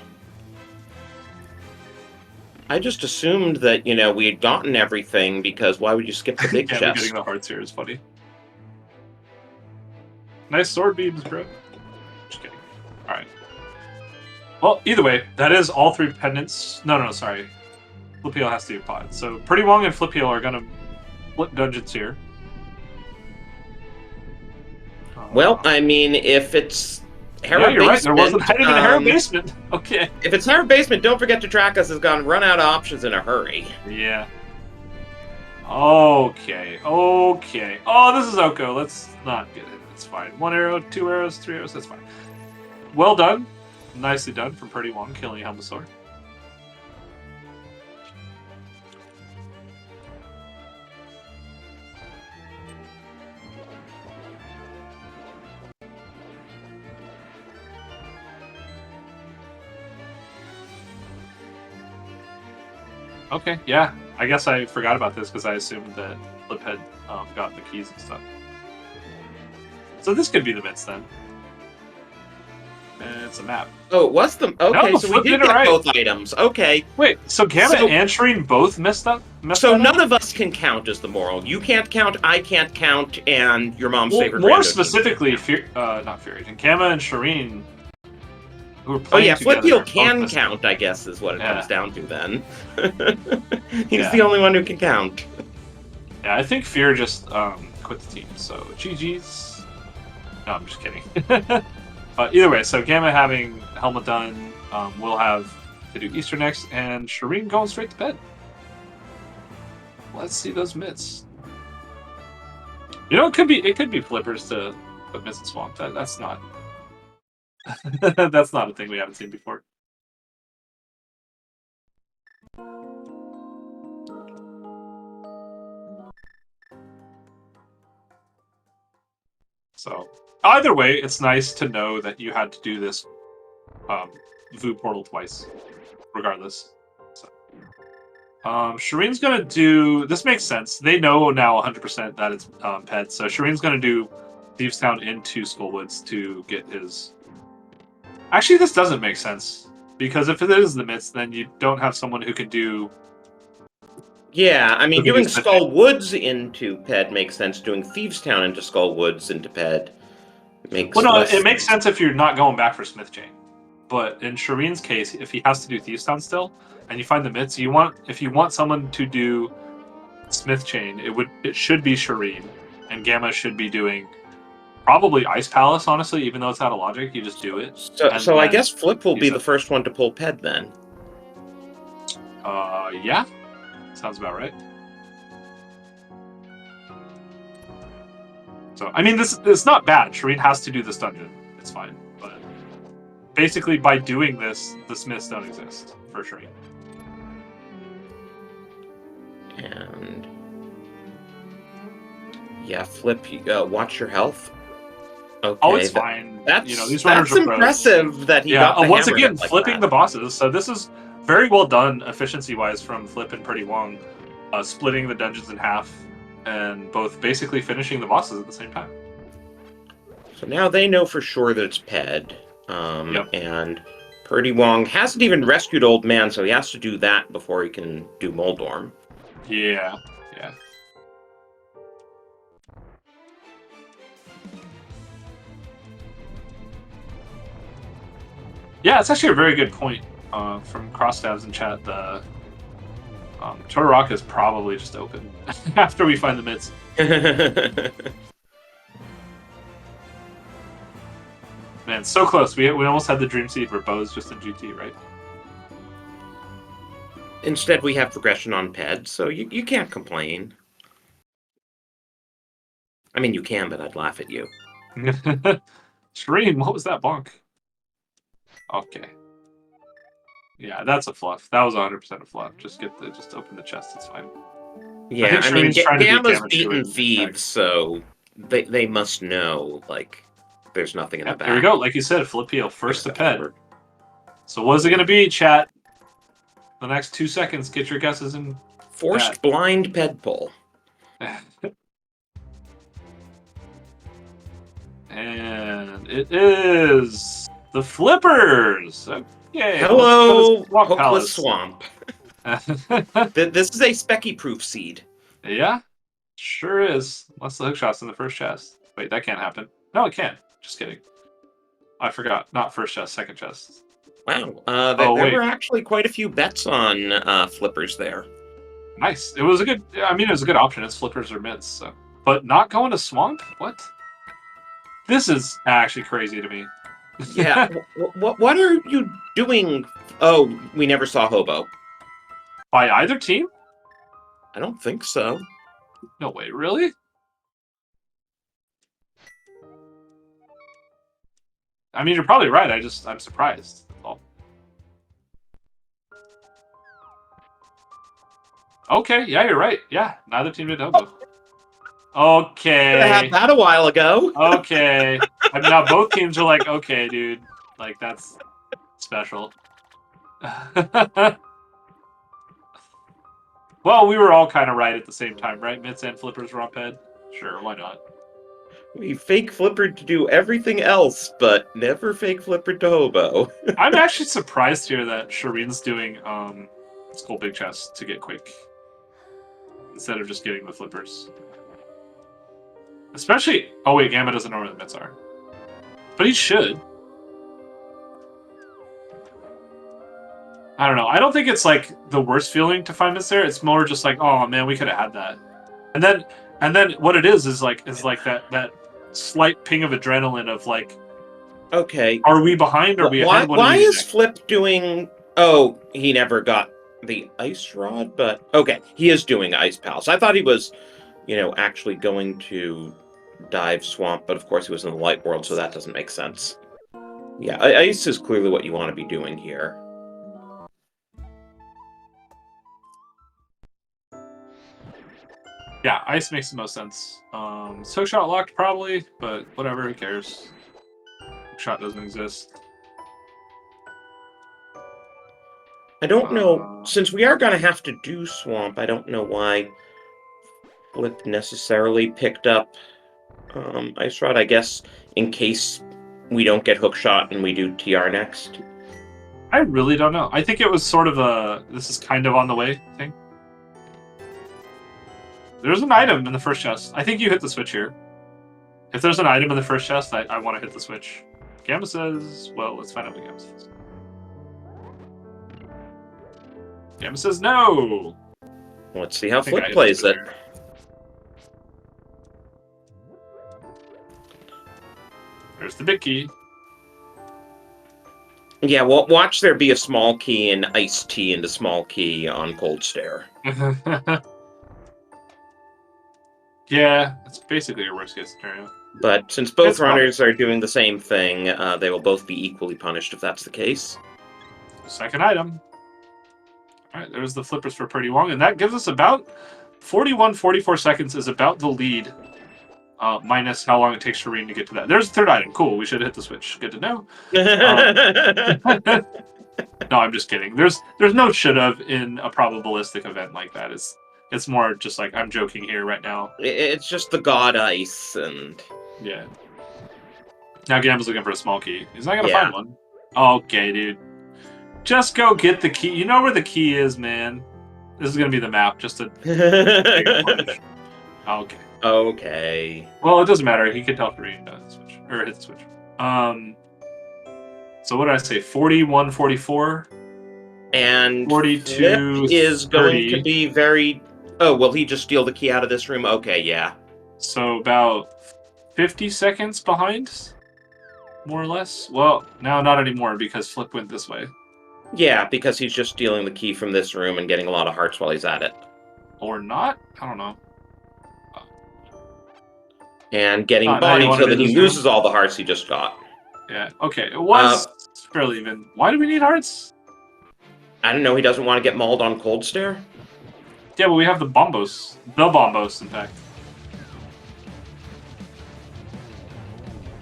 I just assumed that, we had gotten everything, because why would you skip the big Yeah, chest? getting the hearts here is funny. Nice sword beams, bro. Just kidding. Alright. Well, either way, that is all 3 pendants. No, sorry. Flipeel has to do pod. So Pretty Wong and Flipeel are gonna flip dungeons here. Well, I mean, if it's Harrow Basement... Yeah, you're right. There wasn't even a Harrow Basement. Okay. If it's Harrow Basement, don't forget to track us has gone run out of options in a hurry. Yeah. Okay. Oh, this is Oko. Let's not get it. It's fine. 1 arrow, 2 arrows, 3 arrows. That's fine. Well done. Nicely done from Pretty Wong, killing Helmasaur. Okay, yeah. I guess I forgot about this because I assumed that Flip had got the keys and stuff. So this could be the mitts then. And it's a map. Oh, it was the... Okay, No, so we did get both items. Okay. Wait, so Gamma and Shireen both messed up? So none of us can count as the moral. You can't count, I can't count, and your mom's favorite... More specifically, not Fury Agent, Gamma and Shireen... Flipeel can count, I guess, is what it comes down to then. He's the only one who can count. Yeah, I think Fear just quit the team, so GG's. No, I'm just kidding. Either way, so Gamma having Helmet done, we'll have to do Easter next, and Shireen going straight to bed. Let's see those mitts. It could be flippers to put mitts in Swamp. That's not... That's not a thing we haven't seen before. So, either way, it's nice to know that you had to do this VOO portal twice, regardless. So, Shireen's gonna do... This makes sense. They know now 100% that it's pet, so Shireen's gonna do Thieves Town into Skullwoods to get his... Actually, this doesn't make sense. Because if it is the mitts, then you don't have someone who can do... Yeah, I mean, doing Skullwoods into Ped makes sense. Doing Thieves Town into Skullwoods into Ped makes Well, no, it makes sense if you're not going back for Smith Chain. But in Shireen's case, if he has to do Thieves Town still, and you find the mitts, if you want someone to do Smith Chain, it should be Shireen. And Gamma should be doing... Probably Ice Palace, honestly, even though it's out of logic, you just do it. So I guess Flip will be the first one to pull Ped then. Yeah. Sounds about right. So, I mean, it's not bad. Shireen has to do this dungeon. It's fine. But basically, by doing this, the Smiths don't exist for Shireen. And... yeah, Flip, watch your health. Okay, oh, it's fine. These runners are impressive that he got the once hammer again, like flipping that. the bosses. So this is very well done, efficiency-wise, from Flip and Pretty Wong, splitting the dungeons in half and both basically finishing the bosses at the same time. So now they know for sure that it's Ped, and Pretty Wong hasn't even rescued Old Man, so he has to do that before he can do Moldorm. Yeah. Yeah, it's actually a very good point from Crosstabs in chat. The Totorock is probably just open after we find the mitts. Man, so close. We almost had the Dream Seed where Bo's just in GT, right? Instead, we have progression on Ped, so you can't complain. I mean, you can, but I'd laugh at you. Shireen, what was that bonk? Okay. Yeah, that's a fluff. That was 100% a fluff. Just open the chest. It's fine. Yeah, I mean, Gamma's beaten Thieves, so they must know, like, there's nothing in the back. Here we go. Like you said, Flipeel, first to Ped. So what is it going to be, chat? The next 2 seconds, get your guesses in. Forced blind Ped pull. And it is the Flippers. Okay, Hello, let's go to Swamp Hopeless Palace. Swamp. This is a Specky-proof seed. Yeah, sure is. Unless the hookshot's in the first chest. Wait, that can't happen. No, it can. Just kidding. I forgot. Not first chest, second chest. Wow, Oh, there wait. were actually quite a few bets on Flippers there. Nice. It was a good. I mean, it was a good option. It's Flippers or mids. So, but not going to Swamp. What? This is actually crazy to me. Yeah, what are you doing? Oh, we never saw Hobo. By either team? I don't think so. No way. Really? I mean, you're probably right. I'm surprised. Oh. Okay. Yeah, you're right. Yeah, neither team did Hobo. Okay. Could have had that a while ago. Okay. I mean, now both teams are like, okay, dude. Like, that's special. Well, we were all kind of right at the same time, right? Mitts and Flippers were up head. Sure, why not? We fake flippered to do everything else, but never fake flippered to Hobo. I'm actually surprised here that Shireen's doing Skull Big Chest to get quick instead of just getting the Flippers. Especially, oh wait, Gamma doesn't know where the mitts are, but he should. I don't know. I don't think it's like the worst feeling to find mitts there. It's more just like, oh man, we could have had that. And then what it is like that slight ping of adrenaline of like, Okay. are we behind? Or are we ahead? Why is Flip doing? Oh, he never got the ice rod, but okay, he is doing Ice Palace. I thought he was, actually going to dive Swamp, but of course he was in the Light World, so that doesn't make sense. Yeah, ice is clearly what you want to be doing here. Yeah, ice makes the most sense. So shot locked probably, but whatever, who cares? Shot doesn't exist. I don't know, since we are going to have to do Swamp, I don't know why Flip necessarily picked up Ice Rod, I guess, in case we don't get Hookshot and we do TR next. I really don't know. I think it was sort of a, this is kind of on the way thing. There's an item in the first chest. I think you hit the switch here. If there's an item in the first chest, I want to hit the switch. Gamma says, well, let's find out what Gamma says. Gamma says no! Let's see how Flip plays it. There's the big key. Yeah, well, watch there be a small key and iced tea into small key on Cold Stare. Yeah, it's basically a worst case scenario. But since both runners are doing the same thing, they will both be equally punished if that's the case. Second item. Alright, there's the Flippers for pretty long, and that gives us about 44 seconds is about the lead. Minus how long it takes Shireen to get to that. There's the third item. Cool, we should hit the switch. Good to know. No, I'm just kidding. There's no should have in a probabilistic event like that. It's more just like, I'm joking here right now. It's just the God Ice, and... Yeah. Now Gamba's looking for a small key. He's not going to find one. Okay, dude. Just go get the key. You know where the key is, man. This is going to be the map, just to take a plunge. Okay. Okay. Well, it doesn't matter. He can tell Shireen to switch. Or hit the switch. So what did I say? 41, 44? And 42 Flip is 30. going to be very... Oh, will he just steal the key out of this room? Okay, yeah. So about 50 seconds behind, more or less. Well, now not anymore because Flip went this way. Yeah, because he's just stealing the key from this room and getting a lot of hearts while he's at it. Or not? I don't know. And getting body so that he loses all the hearts he just got. Yeah, okay. It was fairly even. Why do we need hearts? I don't know, he doesn't want to get mauled on Cold Stare? Yeah, but we have the Bombos. The Bombos, in fact.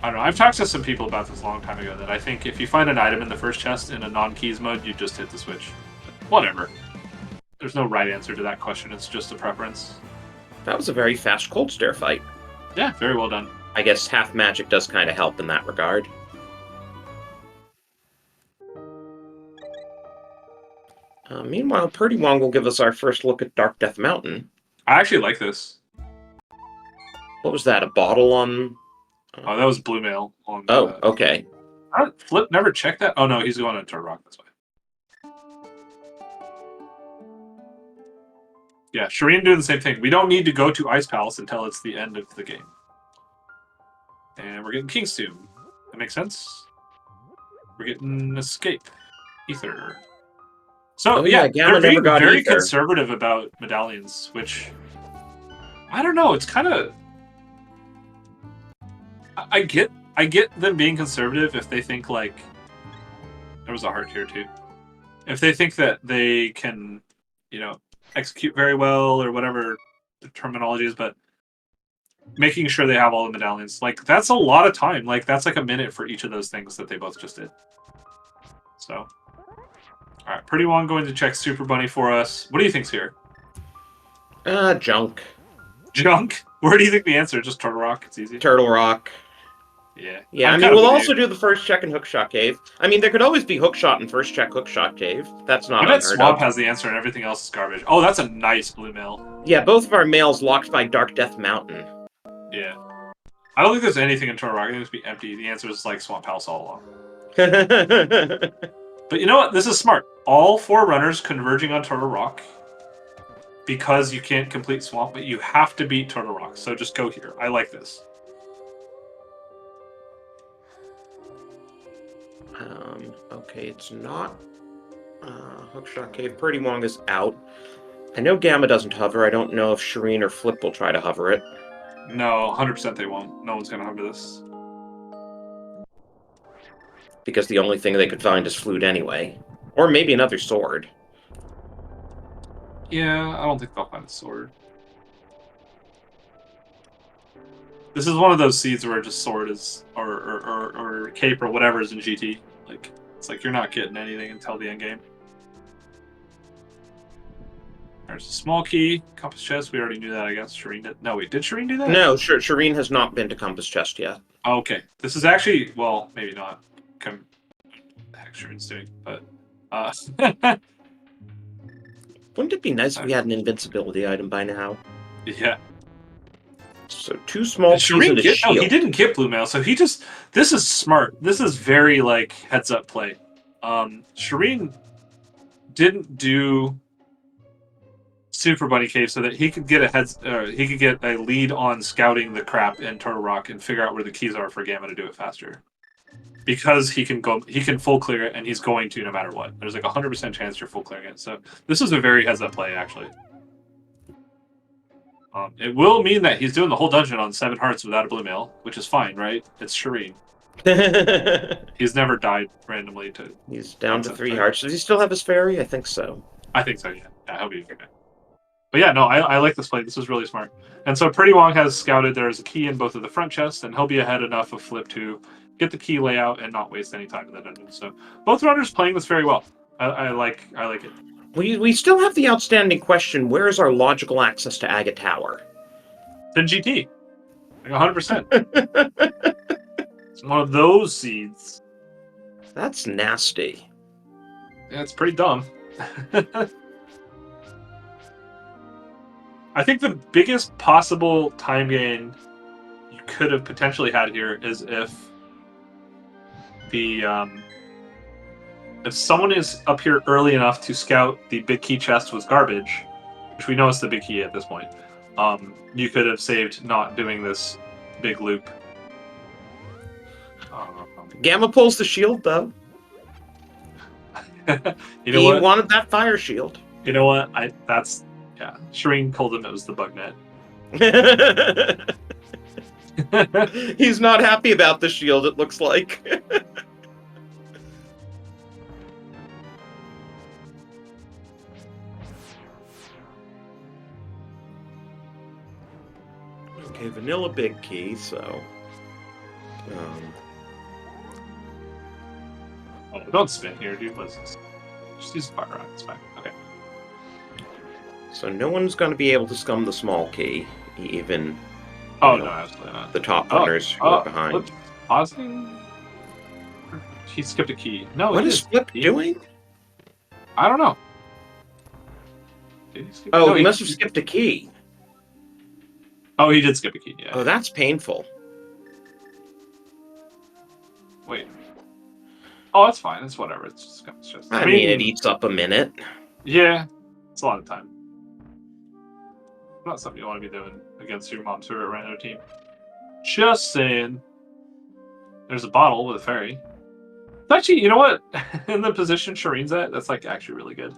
I don't know. I've talked to some people about this a long time ago that I think if you find an item in the first chest in a non-keys mode, you just hit the switch. Whatever. There's no right answer to that question. It's just a preference. That was a very fast Cold Stare fight. Yeah, very well done. I guess half magic does kind of help in that regard. Meanwhile, Purdy Wong will give us our first look at Dark Death Mountain. I actually like this. What was that, a bottle on... Oh, that was Blue Mail. On Oh, okay. Flip never checked that? Oh, no, he's going on Turtle Rock this way. Yeah, Shireen doing the same thing. We don't need to go to Ice Palace until it's the end of the game. And we're getting King's Tomb. That makes sense? We're getting Escape. Ether. So, yeah, Gamma they're never being got very Ether. conservative about medallions, which... I don't know, it's kind of... I get them being conservative if they think, like... There was a heart here, too. If they think that they can, you know, execute very well, or whatever the terminology is, but making sure they have all the medallions. Like, that's a lot of time. Like, that's like a minute for each of those things that they both just did. So... Alright, Pretty Wong going to check Super Bunny for us. What do you think's here? Junk. Junk? Where do you think the answer is? Just Turtle Rock? It's easy. Turtle Rock. Yeah. Yeah, I mean, we'll also do the first check in Hookshot Cave. I mean, there could always be Hookshot and first check Hookshot Cave. That's not I bet unheard Swamp of. has the answer and everything else is garbage. Oh, that's a nice blue mail. Yeah, both of our mails locked by Dark Death Mountain. Yeah. I don't think there's anything in Turtle Rock. I think it's be empty. The answer is like Swamp House all along. But you know what? This is smart. All 4 runners converging on Turtle Rock because you can't complete Swamp, but you have to beat Turtle Rock. So just go here. I like this. Okay, it's not Hookshot Cave. Purdy Wong is out. I know Gamma doesn't hover. I don't know if Shireen or Flip will try to hover it. No, 100% they won't. No one's going to hover this. Because the only thing they could find is flute anyway. Or maybe another sword. Yeah, I don't think they'll find a sword. This is one of those seeds where just sword is, or cape or whatever is in GT. Like, it's like you're not getting anything until the end game. There's a small key, compass chest. We already knew that, I guess. Shireen did. No, wait, did Shireen do that? No, Shireen has not been to compass chest yet. Oh, okay, this is actually, well, maybe not. The heck Shireen's doing, but wouldn't it be nice if we had an invincibility item by now? Yeah. So 2 small keys and a shield. No, he didn't get blue mail, so he just... This is smart. This is very, like, heads-up play. Shireen didn't do Super Bunny Cave so that he could get he could get a lead on scouting the crap in Turtle Rock and figure out where the keys are for Gamma to do it faster. Because he can full clear it, and he's going to no matter what. There's like 100% chance you're full clearing it. So this is a very heads-up play, actually. It will mean that he's doing the whole dungeon on 7 hearts without a blue mail, which is fine, right? It's Shireen. He's never died randomly to... He's down to 3 hearts. Does he still have his fairy? I think so. I think so, yeah. Yeah, he'll be okay. But yeah, no, I like this play. This is really smart. And so Pretty Wong has scouted there's a key in both of the front chests, and he'll be ahead enough of Flip to get the key layout and not waste any time in the dungeon. So both runners playing this very well. I like it. We still have the outstanding question, where is our logical access to Agate Tower? It's in GT. Like 100%. It's one of those seeds. That's nasty. Yeah, it's pretty dumb. I think the biggest possible time gain you could have potentially had here is if someone is up here early enough to scout the big key chest with garbage, which we know is the big key at this point, you could have saved not doing this big loop. Gamma pulls the shield, though. You know he what? wanted that fire shield. You know what? Yeah. Shireen told him it was the bug net. He's not happy about the shield, it looks like. Okay, vanilla big key, so... Oh, don't spin here, dude. Let's just use fire rock. It's fine. Okay. So no one's going to be able to scum the small key, even Oh, no, absolutely not. the top runners who are behind. Flip's pausing? He skipped a key. No, What he is didn't. Flip doing? I don't know. Did he skip? Oh, No, he must have skipped a key. Oh, he did skip a key, yeah. Oh, that's painful. Wait. Oh, that's fine. It's whatever. It's just. I mean, it eats up a minute. Yeah, it's a lot of time. Not something you want to be doing against your mom's favorite rando team. Just saying. There's a bottle with a fairy. It's actually, you know what? In the position Shireen's at, that's like actually really good.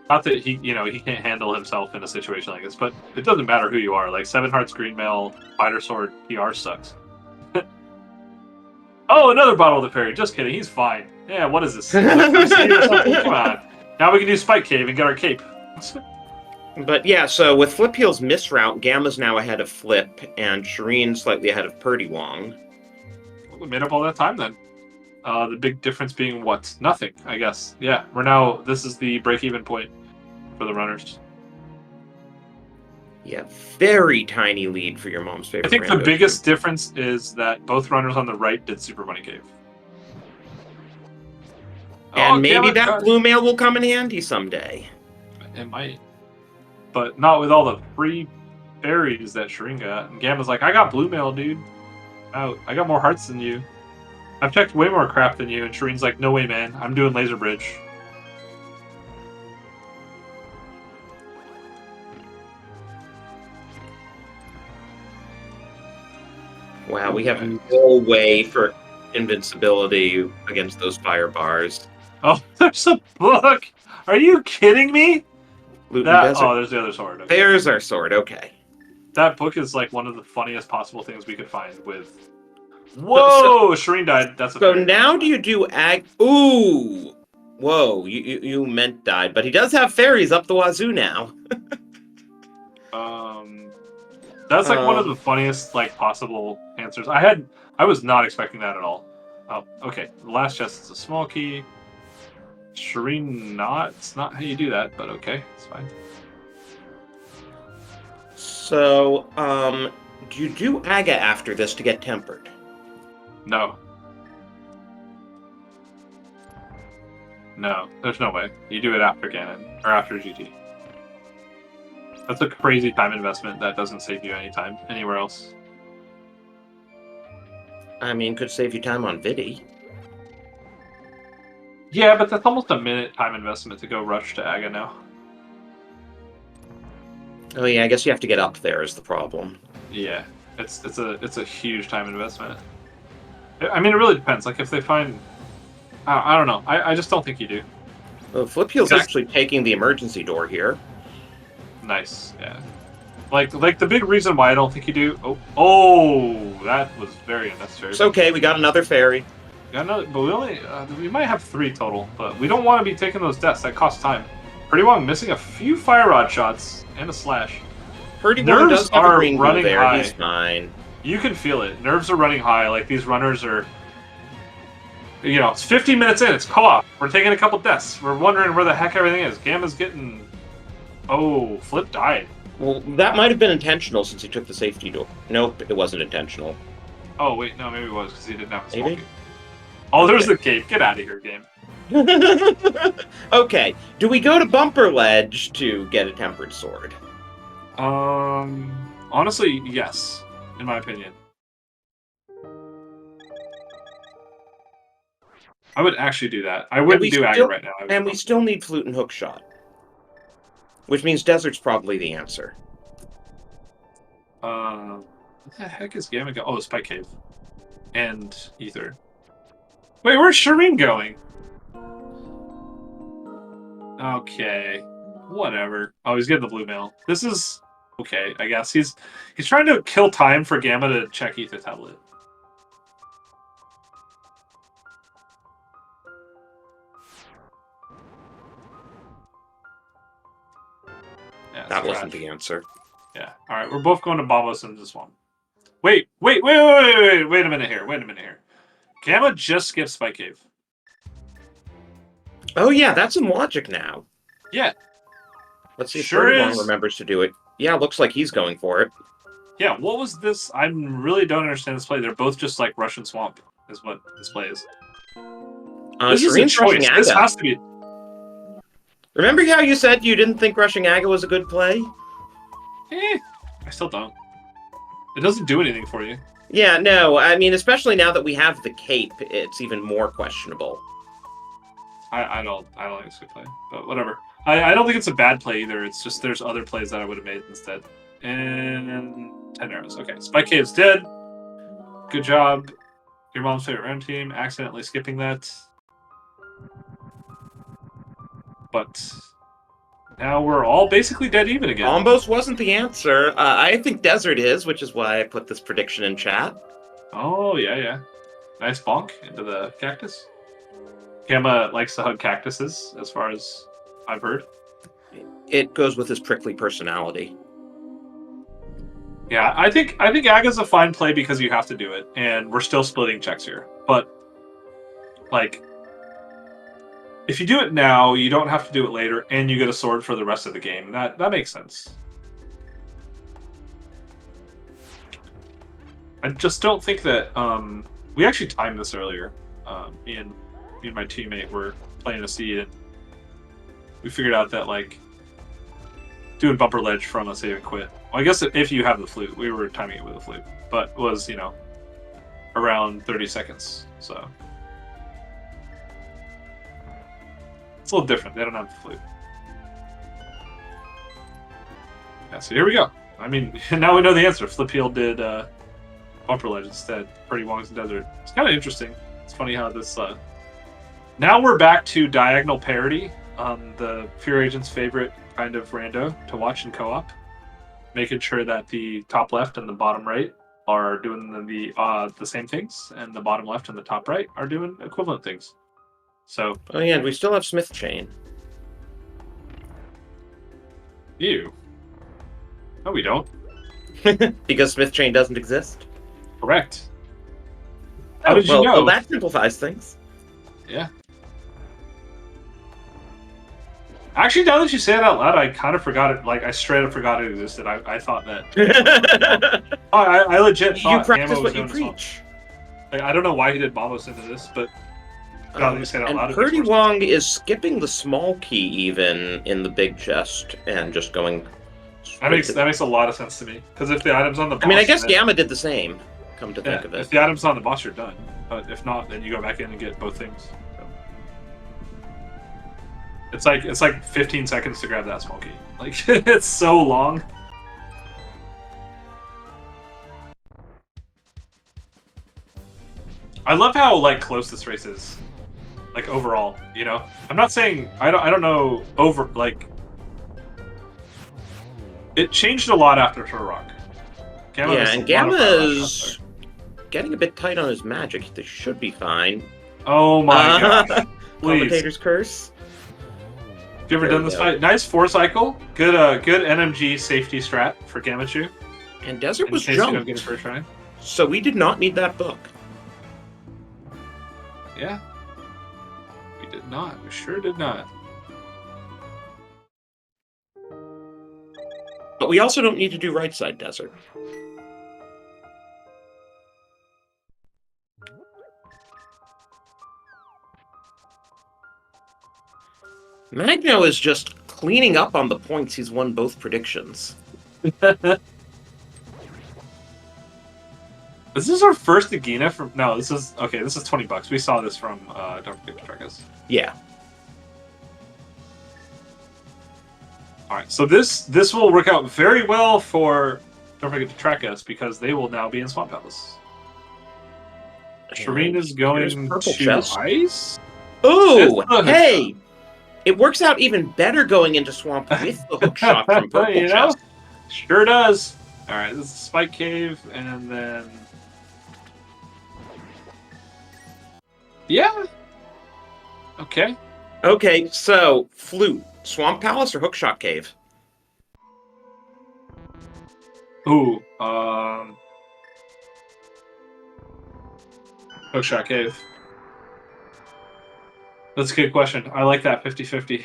Not that he can't handle himself in a situation like this, but it doesn't matter who you are. Like 7 Hearts Green Mail, Fighter Sword, PR sucks. Oh, another bottle with a fairy. Just kidding. He's fine. Yeah, what is this? Come on. Now we can do Spike Cave and get our cape. But yeah, so with Flip Heel's miss route, Gamma's now ahead of Flip, and Shireen slightly ahead of Purdy Wong. Well, we made up all that time then. The big difference being what? Nothing, I guess. Yeah, we're now. This is the break-even point for the runners. Yeah, very tiny lead for your mom's favorite. I think the biggest difference is that both runners on the right did Super Money Cave. And maybe that blue mail will come in handy someday. It might. But not with all the free fairies that Shireen got. And Gamma's like, I got blue mail, dude. I got more hearts than you. I've checked way more crap than you. And Shireen's like, no way, man. I'm doing Laser Bridge. Wow, we have no way for invincibility against those fire bars. Oh, there's a book! Are you kidding me? There's the other sword. Okay. There's our sword, okay. That book is like one of the funniest possible things we could find with... Whoa! Shireen died. That's a so now do you do Ooh! Whoa, you meant died, but he does have fairies up the wazoo now. That's like one of the funniest like possible answers. I was not expecting that at all. Oh, okay. The last chest is a small key. Shireen it's not how you do that, but okay, it's fine. So, do you do Aga after this to get tempered? No. No, there's no way. You do it after Ganon, or after GT. That's a crazy time investment that doesn't save you any time anywhere else. I mean, could save you time on Vidi. Yeah, but that's almost a minute time investment to go rush to Aga now. Oh yeah, I guess you have to get up there is the problem. Yeah, it's a huge time investment. I mean, it really depends. Like if they find, I don't know. I just don't think you do. Well, Flip Heel's actually taking the emergency door here. Nice, yeah. Like the big reason why I don't think you do. Oh, that was very unnecessary. It's okay. We got another fairy. Got another, but we might have 3 total. But we don't want to be taking those deaths. That costs time. Pretty Wong missing a few fire rod shots and a slash. Purdy Wong does have a green running there. high. He's fine. You can feel it. Nerves are running high. Like these runners are. You know, it's 15 minutes in. It's co-op. We're taking a couple deaths. We're wondering where the heck everything is. Gamma's getting. Oh, Flip died. Well, that might have been intentional since he took the safety door. Nope, it wasn't intentional. Oh, wait, no, maybe it was because he didn't have a small cape. Oh, there's the cape. Get out of here, game. Okay, do we go to Bumper Ledge to get a tempered sword? Honestly, yes, in my opinion. I would actually do that. I wouldn't do Aga right now. And we still need Flute and Hookshot. Which means Desert's probably the answer. What the heck is Gamma going? Oh, Spike Cave. And Ether. Wait, where's Shireen going? Okay. Whatever. Oh, he's getting the blue mail. This is... Okay, I guess. He's trying to kill time for Gamma to check Ether Tablet. Yeah, that wasn't the answer. Yeah. All right, we're both going to Bobos in this one. Wait a minute here. Gamma just skipped Spike Cave. Oh yeah, that's in logic now. Yeah. Let's see if Purdy Wong remembers to do it. Yeah, looks like he's going for it. Yeah, what was this? I really don't understand this play. They're both just like Russian Swamp, is what this play is. This is a Shireen's rushing choice. This Aga. has to be. Remember how you said you didn't think rushing Aga was a good play? I still don't. It doesn't do anything for you. Yeah, no, I mean, especially now that we have the cape, it's even more questionable. I don't think it's a good play, but whatever. I don't think it's a bad play either. It's just there's other plays that I would have made instead. And 10 arrows. Okay, Spike Cave's dead. Good job. Your mom's favorite round team. Accidentally skipping that. But now we're all basically dead even again. Almost wasn't the answer. I think Desert is, which is why I put this prediction in chat. Oh, yeah. Nice bonk into the cactus. Gamma likes to hug cactuses, as far as I've heard. It goes with his prickly personality. Yeah, I think Aga's a fine play because you have to do it, and we're still splitting checks here. But, like, if you do it now, you don't have to do it later, and you get a sword for the rest of the game. That makes sense. I just don't think that we actually timed this earlier. Me and my teammate were playing a seed, and we figured out that like doing bumper ledge from a save and quit. Well, I guess if you have the flute, we were timing it with the flute, but was around 30 seconds. So it's a little different. They don't have the flute. Yeah, so here we go. I mean, now we know the answer. Flip Heel did bumper ledge instead. Pretty Wong's Desert. It's kind of interesting. It's funny how this. Now we're back to diagonal parity on the Fear Agent's favorite kind of rando to watch in co-op, making sure that the top left and the bottom right are doing the same things, and the bottom left and the top right are doing equivalent things. So. Oh yeah, and we still have Smith Chain. Ew. No, we don't. Because Smith Chain doesn't exist? Correct. How did you know? Well, that simplifies things. Yeah. Actually, now that you say it out loud, I kind of forgot it. Like, I straight up forgot it existed. I thought that. I legit thought You practice Gamma was what you doing this one. preach. Like, I don't know why he did Bombos into this, but now that you say it out and loud, Purdy Wong is skipping the small key even in the big chest and just going. That makes a lot of sense to me. Because if the item's on the boss, I mean, I guess Gamma did the same. Come to think of it. If the item's on the boss, you're done. But if not, then you go back in and get both things. So. It's like 15 seconds to grab that small key. Like it's so long. I love how like close this race is. Like overall, I'm not saying I don't know over like it changed a lot after Turok. And Gamma's getting a bit tight on his magic. This should be fine. Oh my gosh. Commentator's Curse. Have you ever done this fight? Nice 4-cycle. Good NMG safety strat for Gamachu. And Desert was in case you don't jumped. get it first try. So we did not need that book. Yeah. We did not. We sure did not. But we also don't need to do right side Desert. Magno is just cleaning up on the points. He's won both predictions. Is this our first Agina from? No, this is okay. This is $20. We saw this from Don't Forget to Track Us. Yeah. All right, so this will work out very well for Don't Forget to Track Us because they will now be in Swamp Palace. Shireen is going to Ice. Oh, hey! It works out even better going into Swamp with the hook shot from Purple Chest. Sure does. All right, this is Spike Cave, and then yeah. Okay. Okay, so Flute, Swamp Palace or Hookshot Cave? Ooh, Hookshot Cave. That's a good question. I like that 50-50.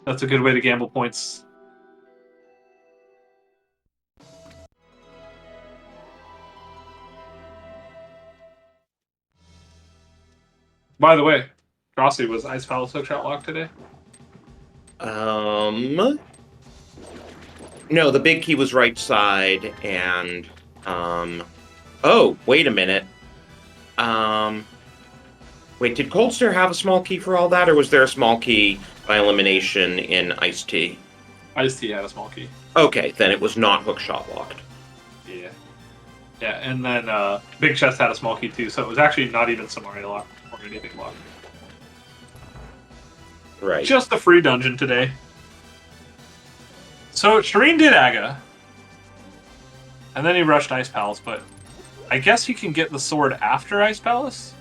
That's a good way to gamble points. By the way, Rossi, was Ice Palace hookshot locked today? No, the big key was right side, and oh, wait a minute. Wait, did Cold Stare have a small key for all that, or was there a small key by elimination in Ice Tea? Ice Tea had a small key. Okay, then it was not hookshot locked. Yeah. Yeah, and then Big Chest had a small key too, so it was actually not even Samaria locked or anything locked. Right. Just a free dungeon today. So Shireen did Aga, and then he rushed Ice Palace, but I guess he can get the sword after Ice Palace?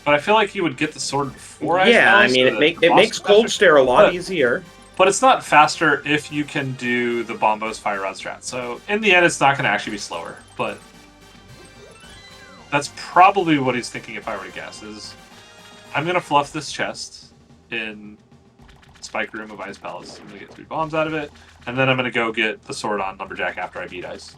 But I feel like he would get the sword before Ice Palace. Yeah, I mean, it makes Cold Stare a lot easier. But it's not faster if you can do the Bombos Fire Rod strat. So in the end, it's not going to actually be slower. But that's probably what he's thinking if I were to guess, is I'm going to fluff this chest in Spike Room of Ice Palace. I'm going to get 3 bombs out of it. And then I'm going to go get the sword on Lumberjack after I beat Ice.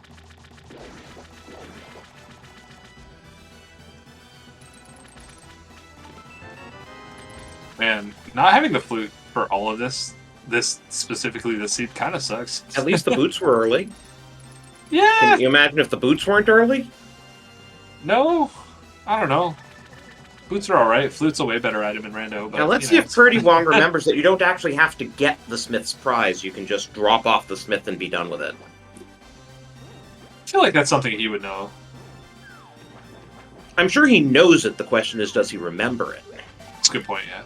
Man, not having the flute for all of this specifically this seed kind of sucks. At least the boots were early. Yeah! Can you imagine if the boots weren't early? No, I don't know. Boots are alright. Flute's a way better item in Rando. But, Now let's see if Purdy Wong remembers that you don't actually have to get the Smith's prize. You can just drop off the Smith and be done with it. I feel like that's something he would know. I'm sure he knows it. The question is, does he remember it? That's a good point, yeah.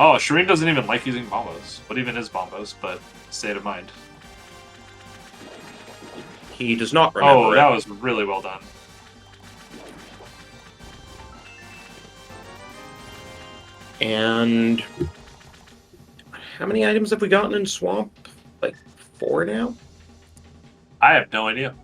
Oh, Shireen doesn't even like using bombos. What even is bombos? But state of mind. He does not remember Oh, it. that was really well done. And how many items have we gotten in Swamp? Like 4 now? I have no idea.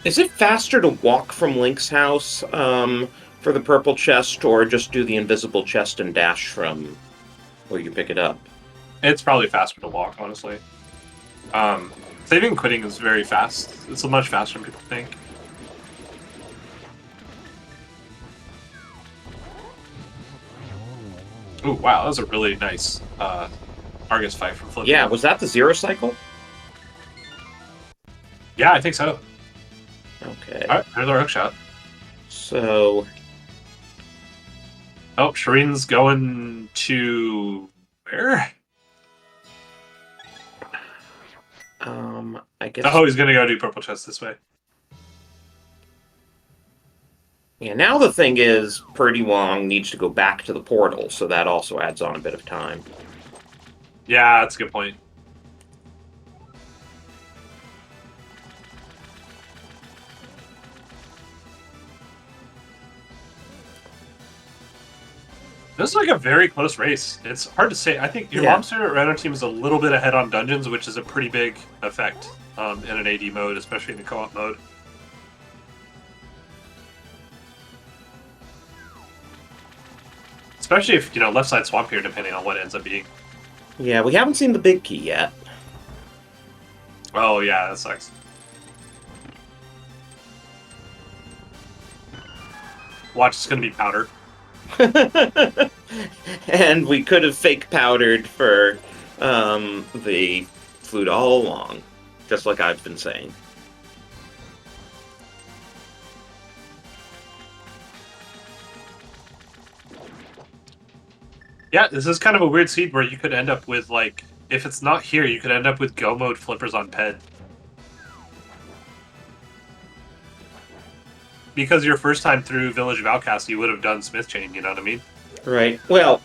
Is it faster to walk from Link's house for the purple chest, or just do the invisible chest and dash from where you pick it up? It's probably faster to walk, honestly. Saving and quitting is very fast. It's much faster than people think. Ooh, wow, that was a really nice Argus fight from Flip. Yeah, was that the 0 cycle? Yeah, I think so. Okay. Alright, there's our hookshot. So... Oh, Shireen's going to... where? I guess... Oh, he's gonna go do purple chest this way. Yeah, now the thing is, Purdy Wong needs to go back to the portal, so that also adds on a bit of time. Yeah, that's a good point. This is like a very close race. It's hard to say. I think your Mom's favorite Rando team is a little bit ahead on dungeons, which is a pretty big effect in an AD mode, especially in the co-op mode. Especially if, left side swamp here, depending on what it ends up being. Yeah, we haven't seen the big key yet. Oh, yeah, that sucks. Watch, it's going to be powder. And we could have fake powdered for the flute all along, just like I've been saying. Yeah, this is kind of a weird seed where you could end up with, like, if it's not here, you could end up with go mode flippers on Ped. Because your first time through Village of Outcast, you would have done Smith Chain, you know what I mean? Right. Well,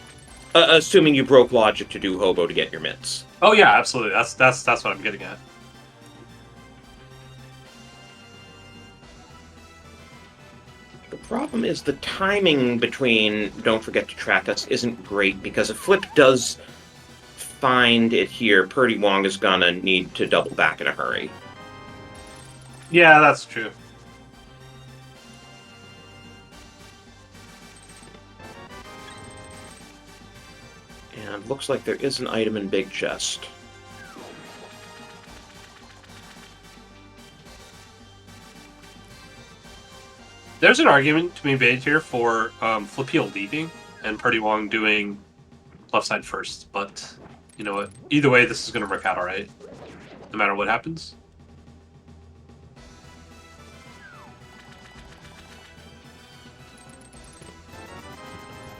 assuming you broke logic to do Hobo to get your mitts. Oh yeah, absolutely. That's what I'm getting at. The problem is the timing between Don't Forget to Track Us isn't great, because if Flip does find it here, Purdy Wong is gonna need to double back in a hurry. Yeah, that's true. And looks like there is an item in Big Chest. There's an argument to be made here for Flipeel leaving and Purdy Wong doing left side first, but you know what? Either way, this is going to work out all right, no matter what happens.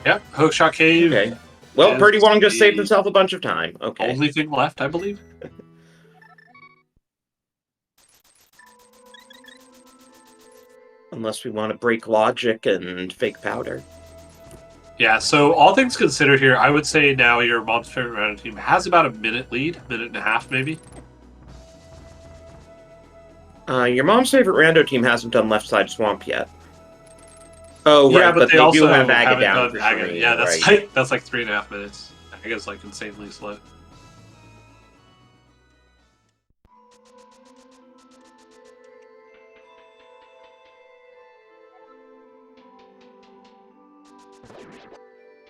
Yeah, Hookshot Cave. Okay. Well, Purdy Wong just saved himself a bunch of time. Okay. Only thing left, I believe. Unless we want to break logic and fake powder. Yeah, so all things considered here, I would say now your mom's favorite Rando team has about a minute lead, minute and a half maybe. Your mom's favorite Rando team hasn't done left side swamp yet. Oh, Yeah, right, but they also do have haven't Aga down done for Aga. Shireen, Yeah, that's right. that's like 3.5 minutes. Aga's like insanely slow.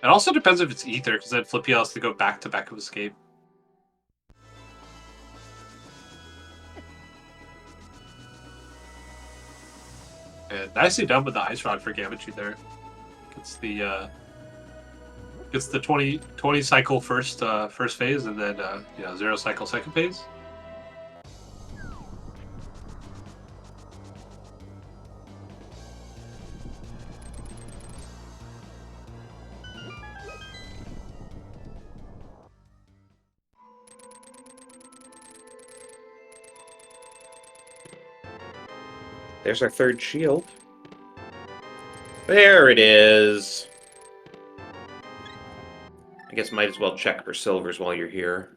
It also depends if it's Ether, because then Flippy has to go back to back of escape. And nicely done with the ice rod for Gamachi there. Gets the 20 cycle first phase, and then 0 cycle second phase. There's our third shield. There it is. I guess might as well check for silvers while you're here.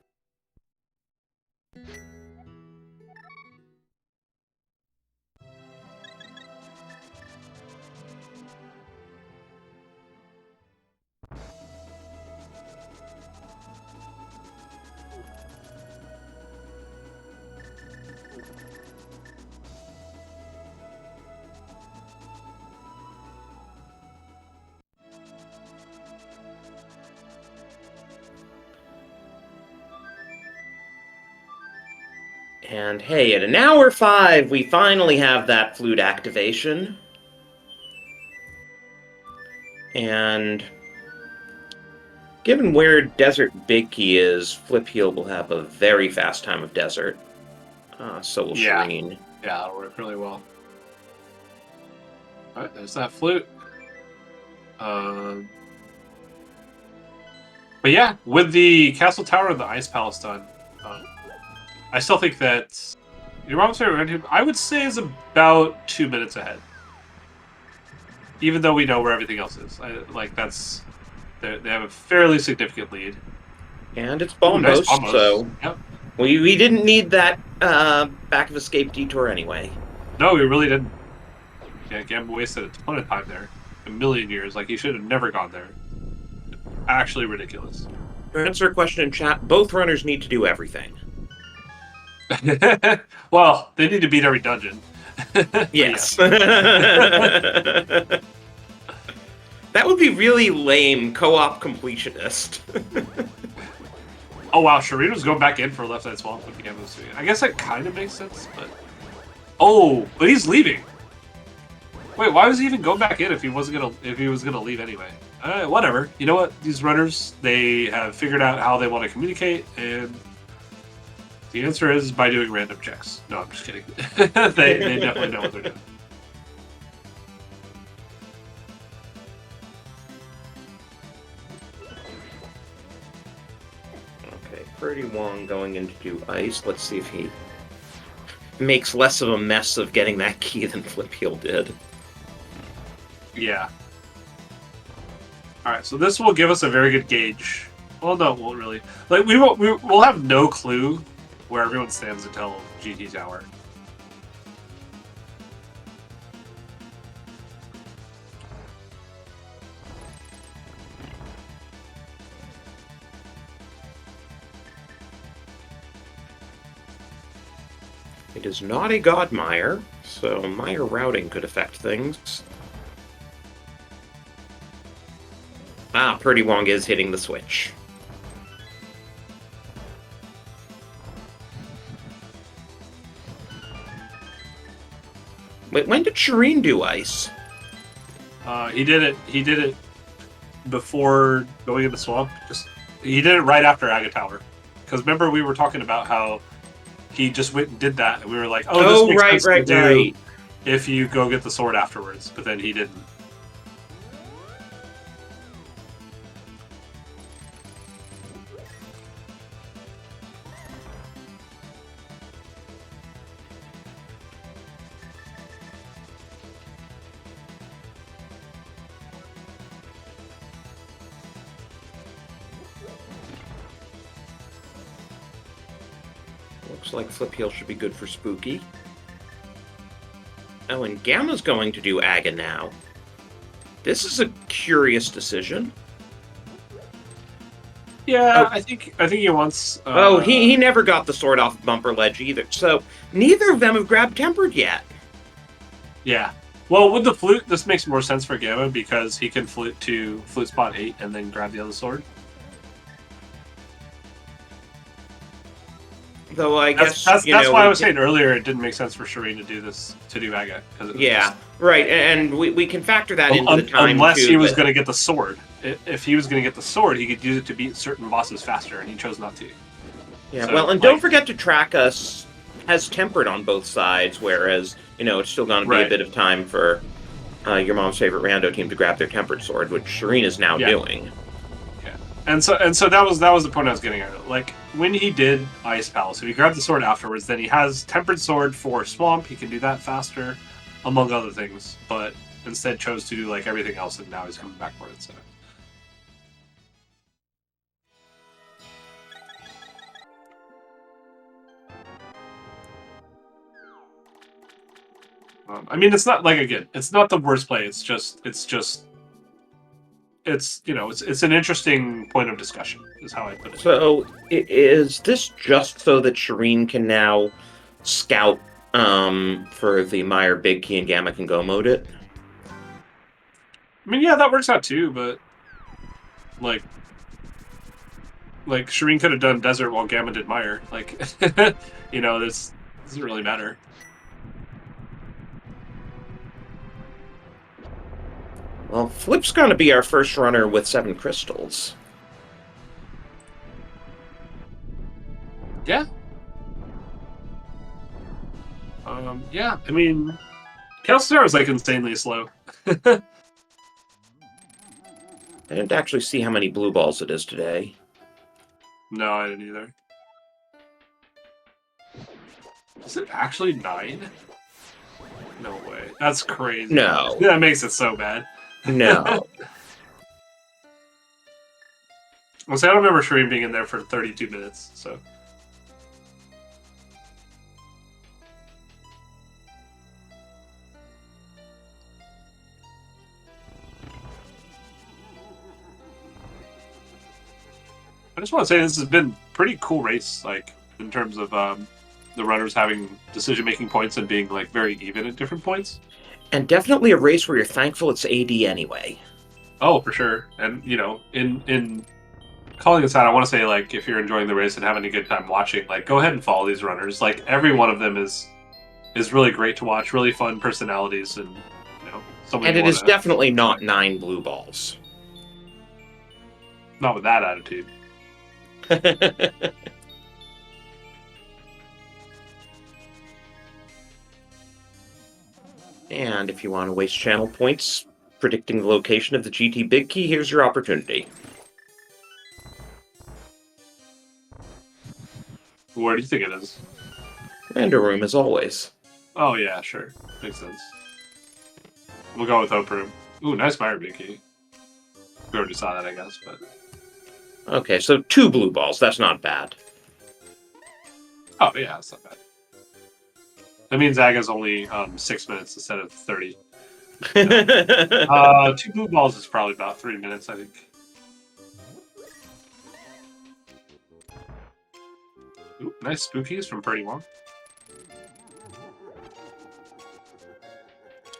And hey, at an hour 5, we finally have that flute activation. And given where Desert Big Key is, Flip Heel will have a very fast time of Desert. So will Shireen. Yeah, that'll work really well. Alright, there's that flute. But yeah, with the Castle Tower and the Ice Palace done, I still think that your mom's favorite team, I would say, is about 2 minutes ahead. Even though we know where everything else is. They have a fairly significant lead. And it's Bombos, nice so yep. we didn't need that back of escape detour anyway. No, we really didn't. Yeah, Gamba wasted a ton of time there. A million years. Like, he should have never gone there. Actually ridiculous. To answer a question in chat, both runners need to do everything. Well, they need to beat every dungeon. Yes. That would be really lame co-op completionist. Oh wow, Shireen was going back in for left side swamp with the Gamba. I guess that kind of makes sense, but... Oh, but he's leaving! Wait, why was he even going back in if he was gonna leave anyway? Whatever. You know what? These runners, they have figured out how they want to communicate, and the answer is by doing random checks. No, I'm just kidding. They definitely know what they're doing. Okay, Purdy Wong going in to do ice. Let's see if he makes less of a mess of getting that key than Flip Heel did. Yeah. Alright, so this will give us a very good gauge. Well, no, it won't really. Like, we'll have no clue where everyone stands until GT's hour. It is not a God Mire, so Mire routing could affect things. Ah, Purdy Wong is hitting the switch. Wait, when did Shireen do ice? He did it. He did it before going in the swamp. He did it right after Aga Tower. Because remember we were talking about how he just went and did that, and we were like, "Oh, this makes sense to do if you go get the sword afterwards." But then he didn't. Looks like Flip Heel should be good for Spooky. Oh, and Gamma's going to do Aga now. This is a curious decision. Yeah, I think he wants. He never got the sword off Bumper Ledge either. So neither of them have grabbed Tempered yet. Yeah. Well, with the flute, this makes more sense for Gamma because he can flute to flute spot 8 and then grab the other sword. Though I guess that's why I was saying earlier it didn't make sense for Shireen to do this to do Aga. Yeah, right, and we can factor that into the time unless too, he was going to get the sword. If he was going to get the sword, he could use it to beat certain bosses faster, and he chose not to. Yeah, so, well, and don't forget to track us has Tempered on both sides, whereas it's still going to be a bit of time for your mom's favorite Rando team to grab their Tempered sword, which Shireen is now doing. Yeah, and so that was the point I was getting at. Like when he did Ice Palace, if he grabbed the sword afterwards, then he has Tempered sword for Swamp. He can do that faster, among other things. But instead chose to do like everything else, and now he's coming back for it. So. I mean, it's not like it's not the worst play. It's an interesting point of discussion, is how I put it. So, is this just so that Shireen can now scout for the Meyer Big Key and Gamma can go mode it? I mean, yeah, that works out too, but like Shireen could have done Desert while Gamma did Meyer. Like, this doesn't really matter. Well, Flip's going to be our first runner with 7 crystals. Yeah. Yeah, I mean, Kelstar is like insanely slow. I didn't actually see how many blue balls it is today. No, I didn't either. Is it actually 9? No way. That's crazy. No. That makes it so bad. No. Well, see, I don't remember Shireen being in there for 32 minutes, so. I just want to say this has been a pretty cool race, like, in terms of the runners having decision-making points and being, like, very even at different points. And definitely a race where you're thankful it's AD anyway. Oh, for sure. And, in calling this out, I want to say, like, if you're enjoying the race and having a good time watching, like, go ahead and follow these runners. Like, every one of them is really great to watch, really fun personalities, and, and it is definitely not 9 blue balls. Not with that attitude. And if you want to waste channel points predicting the location of the GT Big Key, here's your opportunity. Where do you think it is? Rando Room, as always. Oh, yeah, sure. Makes sense. We'll go with Hope Room. Ooh, nice Meyer Big Key. We already saw that, I guess, but... Okay, so 2 blue balls. That's not bad. Oh, yeah, that's not bad. That means Aga's only 6 minutes instead of 30. 2 blue balls is probably about 3 minutes, I think. Ooh, nice spookies from Purdy Wong.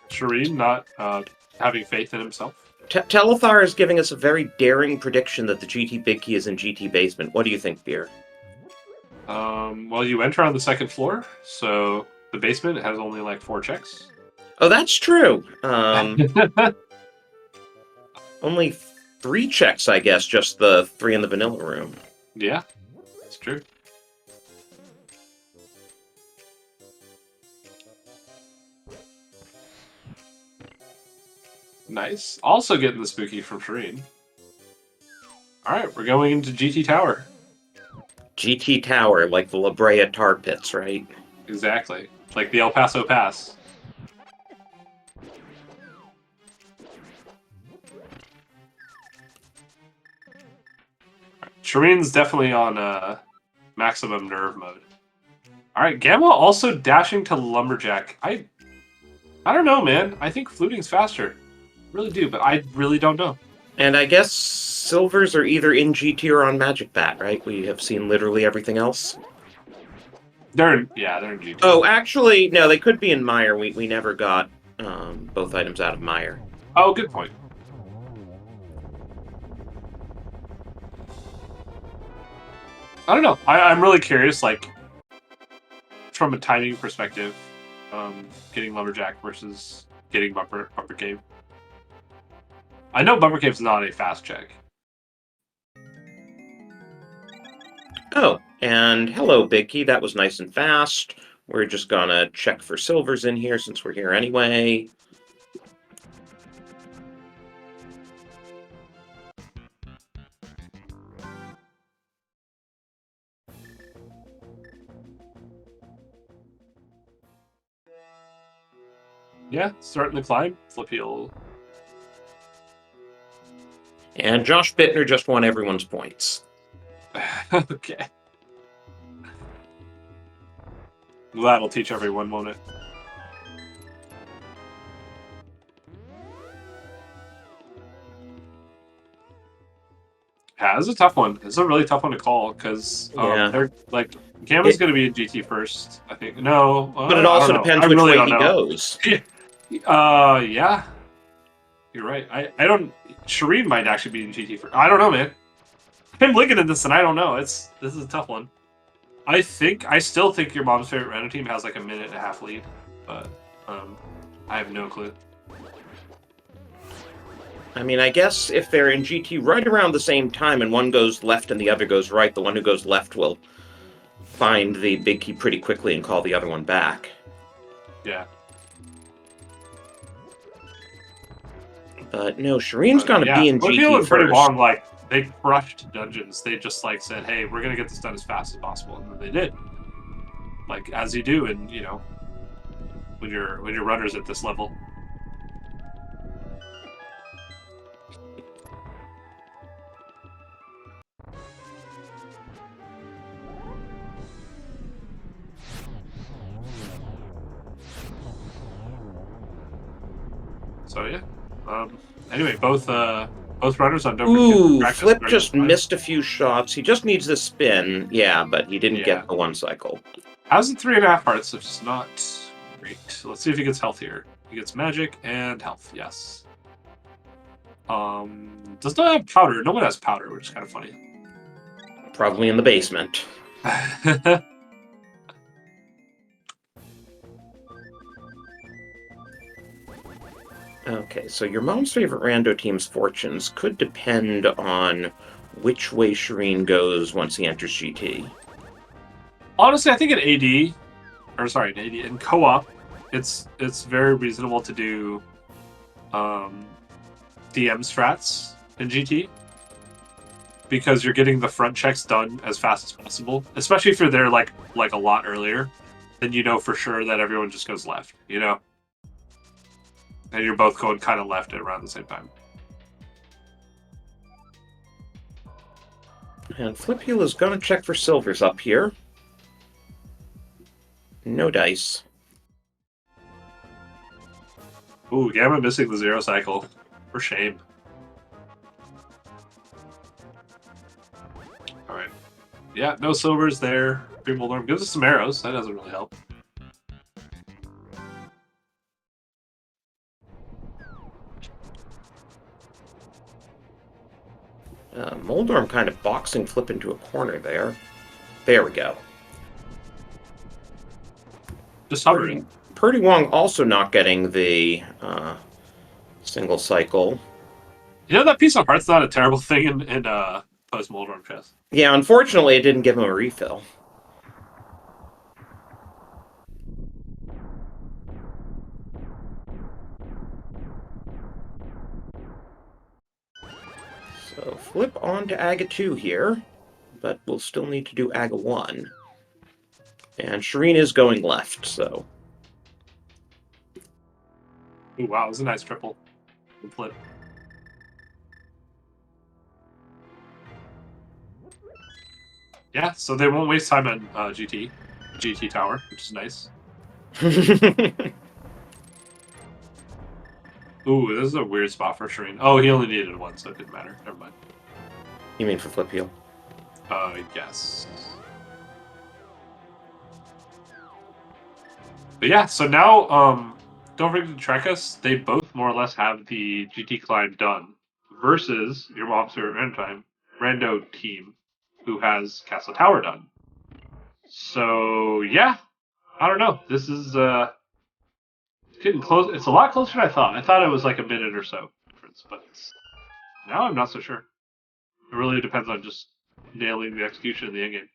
Shireen not having faith in himself. Telethar is giving us a very daring prediction that the GT Big Key is in GT Basement. What do you think, Beer? Well, you enter on the 2nd floor, so the basement has only like 4 checks. Oh, that's true. Only 3 checks, I guess, just the 3 in the vanilla room. Yeah, it's true. Nice. Also getting the spooky from Shireen. Alright, we're going into GT Tower. GT Tower, like the La Brea tar pits, right? Exactly. Like the El Paso Pass. Shireen's definitely on maximum nerve mode. Alright, Gamma also dashing to Lumberjack. I don't know, man. I think fluting's faster. Really do, but I really don't know. And I guess silvers are either in GT or on Magic Bat, right? We have seen literally everything else. They're in GT. Oh, actually, no, they could be in Meyer. We never got both items out of Meyer. Oh, good point. I don't know. I'm really curious, like, from a timing perspective, getting Lumberjack versus getting Bumper Cave. I know Bumper Cave's not a fast check. Oh, and hello, Big Key. That was nice and fast. We're just gonna check for silvers in here since we're here anyway. Yeah, starting the climb. Flip heel. And Josh Bittner just won everyone's points. Okay. Well, that'll teach everyone, won't it? Yeah, this is a tough one. This is a really tough one to call because they're like Gamma's going to be in GT first, I think. No, but it also depends which way he goes. Yeah, you're right. I don't. Shireen might actually be in GT first. I don't know, man. I'm looking at this and I don't know. This is a tough one. I still think your mom's favorite Rando team has like a 1.5 minute lead, but I have no clue. I mean, I guess if they're in GT right around the same time and one goes left and the other goes right, the one who goes left will find the Big Key pretty quickly and call the other one back. Yeah. But no, Shireen's gonna be in GT first. Pretty long, like, they crushed dungeons. They just, like, said, hey, we're gonna get this done as fast as possible. And then they did. Like, as you do, and, you know, when you're runners at this level. So yeah. Anyway, both runners on Dover. Ooh, Flip just missed a few shots. He just needs the spin. Yeah, but he didn't get the one cycle. How's it 3.5 hearts, which is not great. Let's see if he gets health here. He gets magic and health, yes. Does not have powder. No one has powder, which is kind of funny. Probably in the basement. Okay, so your mom's favorite Rando team's fortunes could depend on which way Shireen goes once he enters GT. Honestly, I think in in co-op, it's very reasonable to do DM strats in GT because you're getting the front checks done as fast as possible, especially if you're there like a lot earlier. Then you know for sure that everyone just goes left, you know. And you're both going kind of left at around the same time. And Flip Heel is going to check for silvers up here. No dice. Ooh, Gamma missing the 0 cycle. For shame. Alright. Yeah, no silvers there. Green Moldorm gives us some arrows. That doesn't really help. Moldorm kind of boxing Flip into a corner there. There we go. Just hovering. Purdy Wong also not getting the single cycle. You know, that piece of heart's not a terrible thing in post-Moldorm chess. Yeah, unfortunately, it didn't give him a refill. So flip on to Aga 2 here, but we'll still need to do Aga 1. And Shireen is going left, so... Ooh, wow, it was a nice triple. Good flip. Yeah, so they won't waste time on GT Tower, which is nice. Ooh, this is a weird spot for Shireen. Oh, he only needed one, so it didn't matter. Never mind. You mean for flip heel? Yes. But yeah, so now, don't forget to track us. They both more or less have the GT climb done versus your mom's favorite Rando team, who has Castle Tower done. So yeah, I don't know. This is getting close. It's a lot closer than I thought. I thought it was like a minute or so difference, but now I'm not so sure. It really depends on just nailing the execution in the endgame.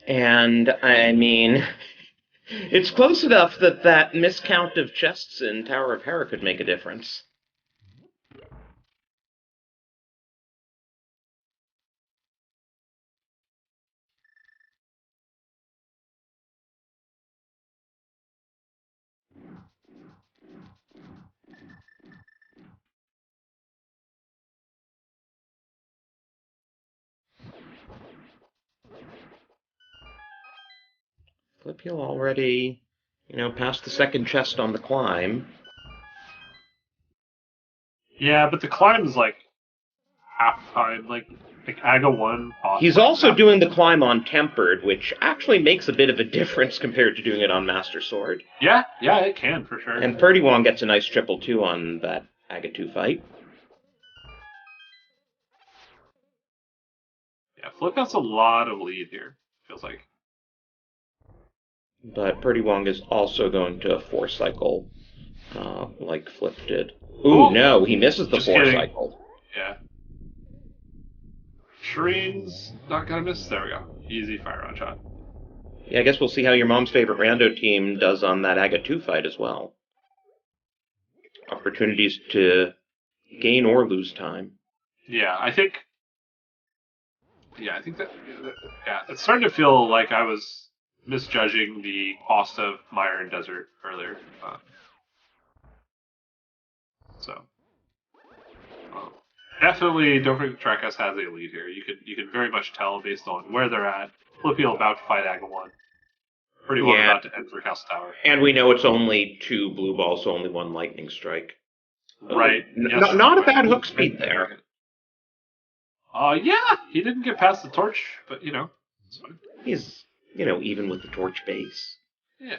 And, I mean, it's close enough that that miscount of chests in Tower of Hera could make a difference. Flip heel already, past the second chest on the climb. Yeah, but the climb is like half time, like Aga 1. He's also doing the climb on Tempered, which actually makes a bit of a difference compared to doing it on Master Sword. Yeah, it can, for sure. And Purdy Wong gets a nice triple too on that Aga 2 fight. Yeah, Flip has a lot of lead here, feels like. But Purdy Wong is also going to 4-cycle, like Flip did. Ooh, no, he misses the 4-cycle. Yeah. Shireen's not gonna miss. There we go. Easy fire on shot. Yeah, I guess we'll see how your mom's favorite Rando team does on that Aga 2 fight as well. Opportunities to gain or lose time. Yeah, I think that. Yeah, it's starting to feel like I was misjudging the cost of Mire and Desert earlier. Definitely don't forget Track S has a lead here. You can very much tell based on where they're at. Flippio about to fight Aga 1. Pretty well about to end for Castle Tower. And we know it's only 2 blue balls, so only 1 lightning strike. Right. Yes, not a bad hook speed there. Yeah, he didn't get past the torch, but it's fine. He's, even with the torch base. Yeah.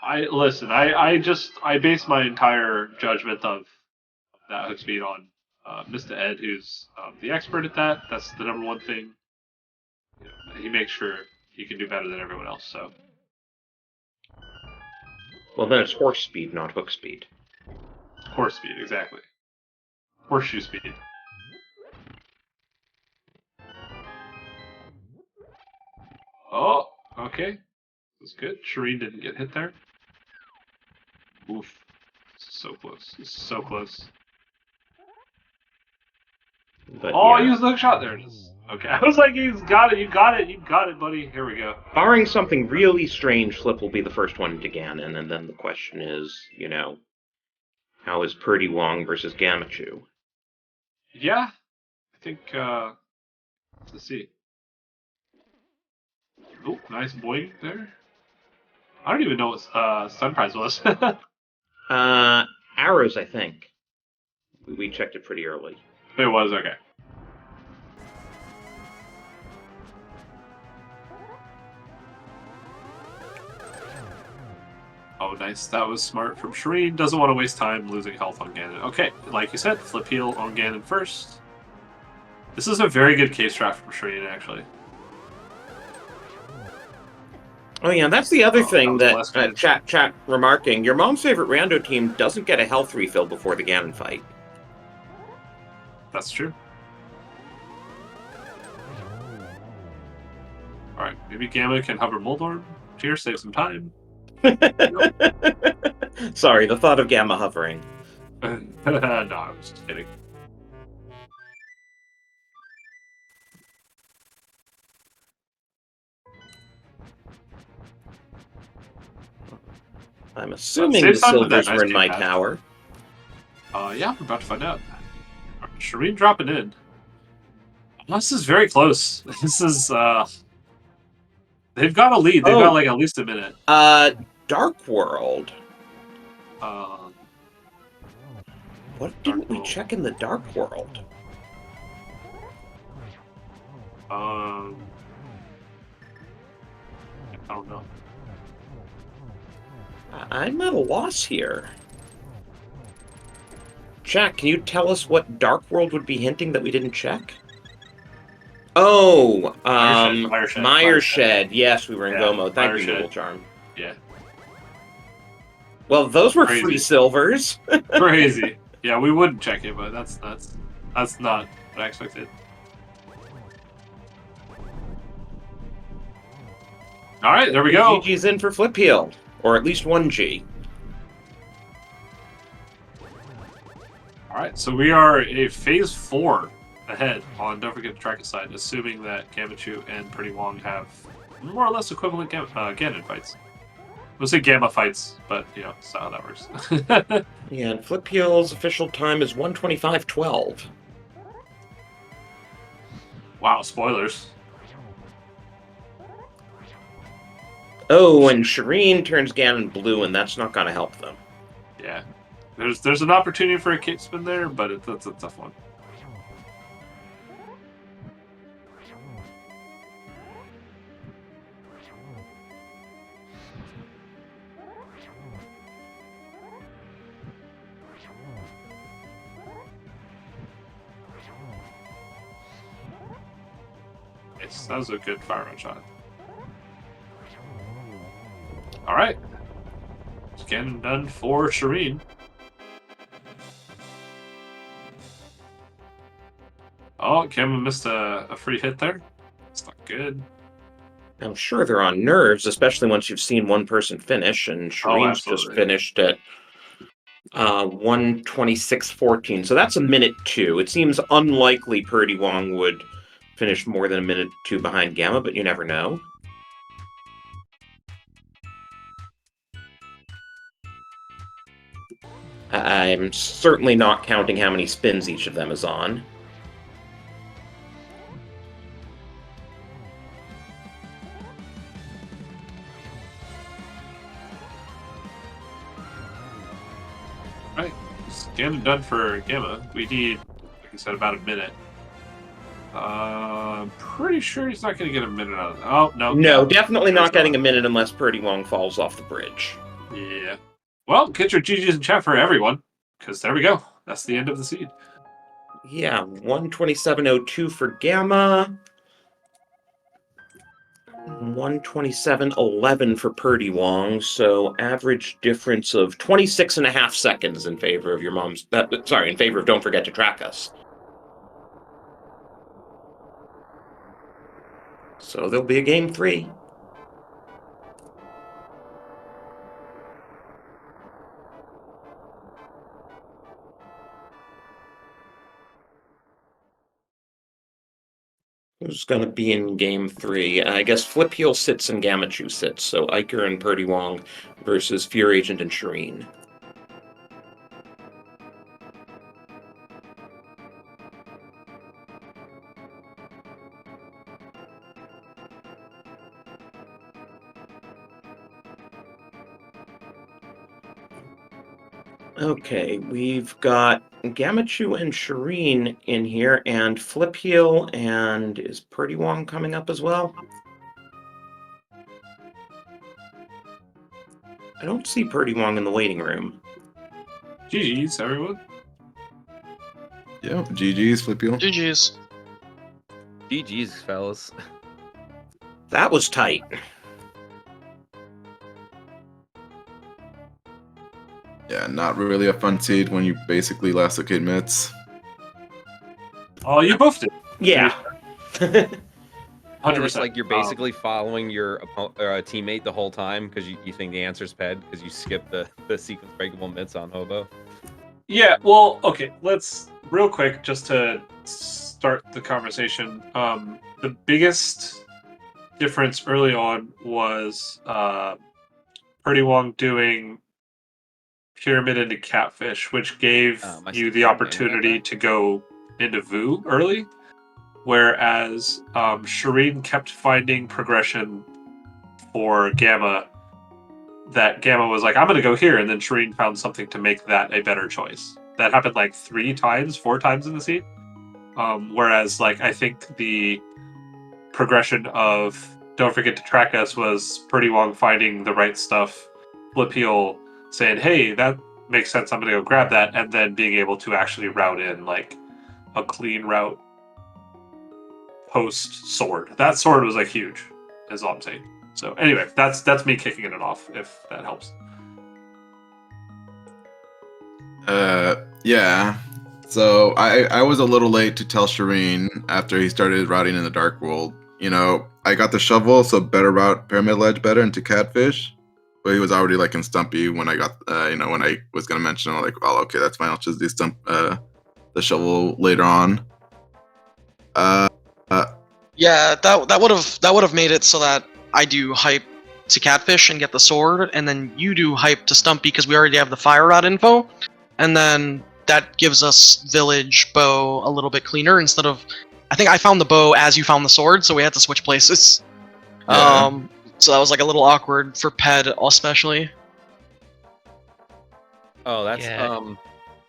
I base my entire judgment of that hook speed on Mr. Ed, who's the expert at that. That's the number one thing. He makes sure he can do better than everyone else. So. Well, then it's horse speed, not hook speed. Horse speed, exactly. Horseshoe speed. Oh, okay. That's good. Shireen didn't get hit there. Oof. So close. So close. But, use the hook shot. There it is. Okay. I was like, he's got it. You got it, buddy. Here we go. Barring something really strange, Flip will be the first one to Ganon, and then the question is, how is Purdy Wong versus Gamachu? Yeah. I think, let's see. Oh, nice boing there. I don't even know what Sun Prize was. Arrows, I think. We checked it pretty early. It was, okay. Oh, nice. That was smart from Shireen. Doesn't want to waste time losing health on Ganon. Okay, like you said, flip heal on Ganon first. This is a very good case draft from Shireen, actually. Oh yeah, that's the other thing was the that last game. chat remarking. Your mom's favorite Rando team doesn't get a health refill before the Ganon fight. That's true. Alright, maybe Gamma can hover Moldorm here, save some time. Sorry, the thought of Gamma hovering. No, I was just kidding. I'm assuming the silvers were in my tower. Yeah, we're about to find out. Shireen dropping in. This is very close. This is, they've got a lead. They've got, like, at least a minute. Dark World. What didn't we check in the Dark World? I don't know. I'm at a loss here. Jack, can you tell us what Dark World would be hinting that we didn't check? Oh, Mireshed. Yes, we were in go mode. Thank you, Noodle Charm. Yeah. Well, those were free silvers. Crazy. Yeah, we wouldn't check it, but that's not what I expected. All right, there we go. GG's in for Flip Heal, or at least 1G. All right, so we are a phase 4 ahead on Don't Forget to Track Aside, assuming that Gamachu and Pretty Wong have more or less equivalent Ganon fights. We'll say Gamma fights, but, you know, that's not how that works. Yeah, and Flip Heal's official time is 1:25:12. Wow, spoilers. Oh, and Shireen turns Ganon blue, and that's not going to help them. Yeah. There's an opportunity for a kick spin there, but that's a tough one. Yes, that was a good fire run shot. Alright. Scan done for Shireen. Oh, Gamma missed a free hit there. It's not good. I'm sure they're on nerves, especially once you've seen one person finish, and Shireen's just finished at 1:26:14. So that's a minute 2. It seems unlikely Purdy Wong would finish more than a minute 2 behind Gamma, but you never know. I'm certainly not counting how many spins each of them is on. Right. Scan done for Gamma. We need, like I said, about a minute. Pretty sure he's not going to get a minute out of that. Oh, no. No, definitely not getting a minute unless Purdy Wong falls off the bridge. Yeah. Well, get your GGs in chat for everyone, because there we go. That's the end of the seed. Yeah, 1:27:02 for Gamma. 1:27:11 for Purdy Wong, so average difference of 26.5 seconds in favor of your mom's... in favor of Don't Forget to Track Us. So there'll be a game 3. Who's going to be in game 3? I guess Flip Heel sits and Gamachu sits, so Iker and Purdy Wong versus Fear Agent and Shireen. Okay, we've got Gamachu and Shireen in here, and Flip Heel, and is Purdy Wong coming up as well? I don't see Purdy Wong in the waiting room. GG's, everyone. Yeah, GG's, Flip Heel. GG's. GG's, fellas. That was tight. Yeah, not really a fun seed when you basically last locate mids. Oh, you boofed it. Yeah. 100%. It's like you're basically following your teammate the whole time because you think the answer's ped because you skip the sequence breakable mids on hobo. Yeah, well, okay, let's real quick just to start the conversation. The biggest difference early on was Purdy Wong doing Pyramid into Catfish, which gave you the opportunity to go into Vu early, whereas Shireen kept finding progression for Gamma that Gamma was like, I'm going to go here, and then Shireen found something to make that a better choice. That happened like 4 times in the seed. Whereas, like, I think the progression of Don't Forget to Track Us was Purdy Wong finding the right stuff, Flip Heel saying, hey, that makes sense, I'm going to go grab that, and then being able to actually route in, like, a clean route post sword. That sword was, like, huge, is all I'm saying. So anyway, that's me kicking it off, if that helps. Yeah. So I was a little late to tell Shireen after he started routing in the Dark World. You know, I got the shovel, so better route Pyramid Ledge better into Catfish. But he was already like in Stumpy when I got, when I was gonna mention, I'm like, oh, okay, that's fine. I'll just do the shovel later on. Yeah, that would have made it so that I do hype to Catfish and get the sword, and then you do hype to Stumpy because we already have the fire rod info, and then that gives us village bow a little bit cleaner instead of. I think I found the bow as you found the sword, so we had to switch places. Yeah. So that was like a little awkward for Ped, especially. Oh, that's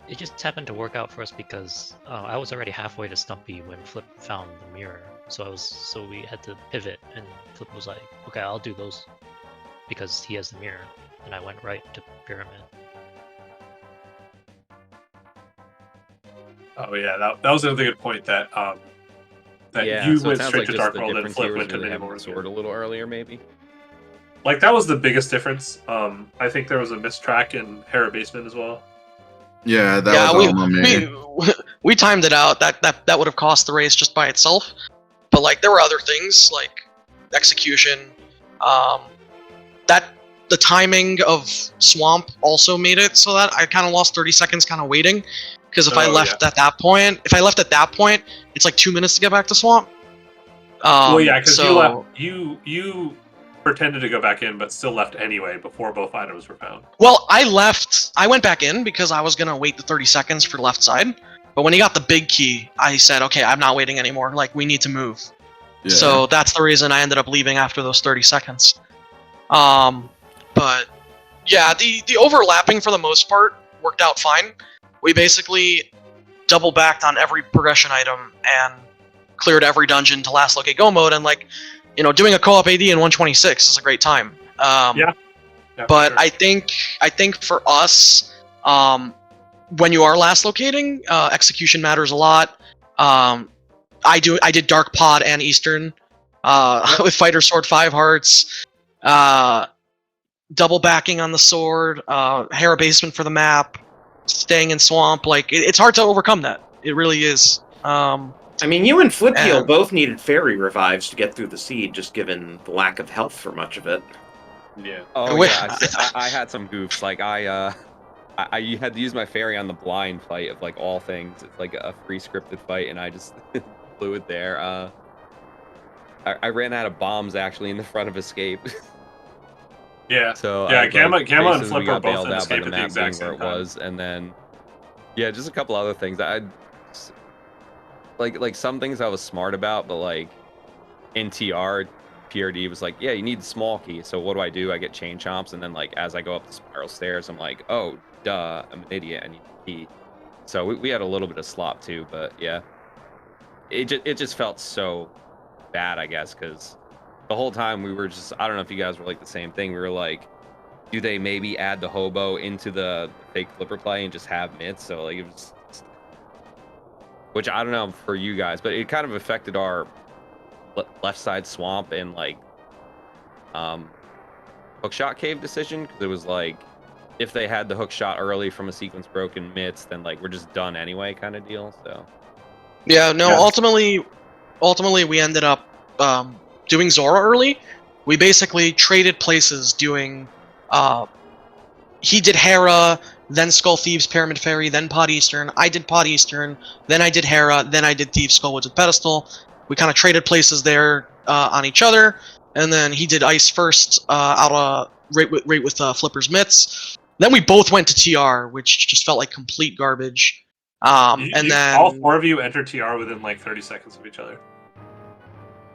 It just happened to work out for us because I was already halfway to Stumpy when Flip found the mirror. So we had to pivot, and Flip was like, "Okay, I'll do those," because he has the mirror, and I went right to Pyramid. Oh yeah, that was another good point that you so it went sounds straight like to just Dark the World and difference Flip here was went to really Minimal having the Reveal. sword a little earlier, maybe. Like that was the biggest difference. I think there was a mistrack in Hera Basement as well. Yeah, that was all on me. We timed it out. That would have cost the race just by itself. But like there were other things like execution. The timing of Swamp also made it so that I kind of lost 30 seconds kind of waiting. Because if I left at that point, it's like 2 minutes to get back to Swamp. Well, yeah, because you pretended to go back in, but still left anyway before both items were found. Well, I left. I went back in because I was gonna wait the 30 seconds for left side. But when he got the big key, I said, "Okay, I'm not waiting anymore. Like, we need to move." Yeah. So that's the reason I ended up leaving after those 30 seconds. But yeah, the overlapping for the most part worked out fine. We basically double backed on every progression item and cleared every dungeon to last locate go mode, and like, doing a co-op AD in 126 is a great time. Yeah, but sure. I think for us, when you are last locating, execution matters a lot. I did Dark Pod and Eastern with Fighter Sword 5 Hearts, double backing on the sword, Hera Basement for the map, staying in Swamp. Like it's hard to overcome that. It really is. I mean, you and Flip Heel both needed fairy revives to get through the seed, just given the lack of health for much of it. Yeah. Oh yeah, I had some goofs. Like I had to use my fairy on the blind fight of like all things. It's like a free scripted fight, and I just blew it there. I ran out of bombs actually in the front of escape. Yeah. So yeah, Gamma and basically Flip we were got both bailed in out by escape the at the map exact being where same it time. was, and then yeah, just a couple other things. I like some things I was smart about, but like in TR, PRD was like, yeah, you need the small key. So what do? I get chain chomps, and then like as I go up the spiral stairs, I'm like, oh, duh, I'm an idiot. I need the key. So we had a little bit of slop too, but yeah, it just felt so bad, I guess, because the whole time we were just, I don't know if you guys were like the same thing. We were like, do they maybe add the hobo into the fake flipper play and just have mids? So like it was, which I don't know for you guys, but it kind of affected our left side swamp and like hookshot cave decision, because it was like if they had the hook shot early from a sequence broken mitts, then like we're just done anyway, kind of deal. So Yeah, no. Yeah. Ultimately, we ended up doing Zora early. We basically traded places, doing. He did Hera, then Skull Thieves, Pyramid Fairy, then Pod Eastern. I did Pod Eastern, then I did Hera, then I did Thieves, Skullwoods, and Pedestal. We kind of traded places there on each other, and then he did Ice first, right with Flipper's mitts. Then we both went to TR, which just felt like complete garbage. And then all 4 of you enter TR within like 30 seconds of each other.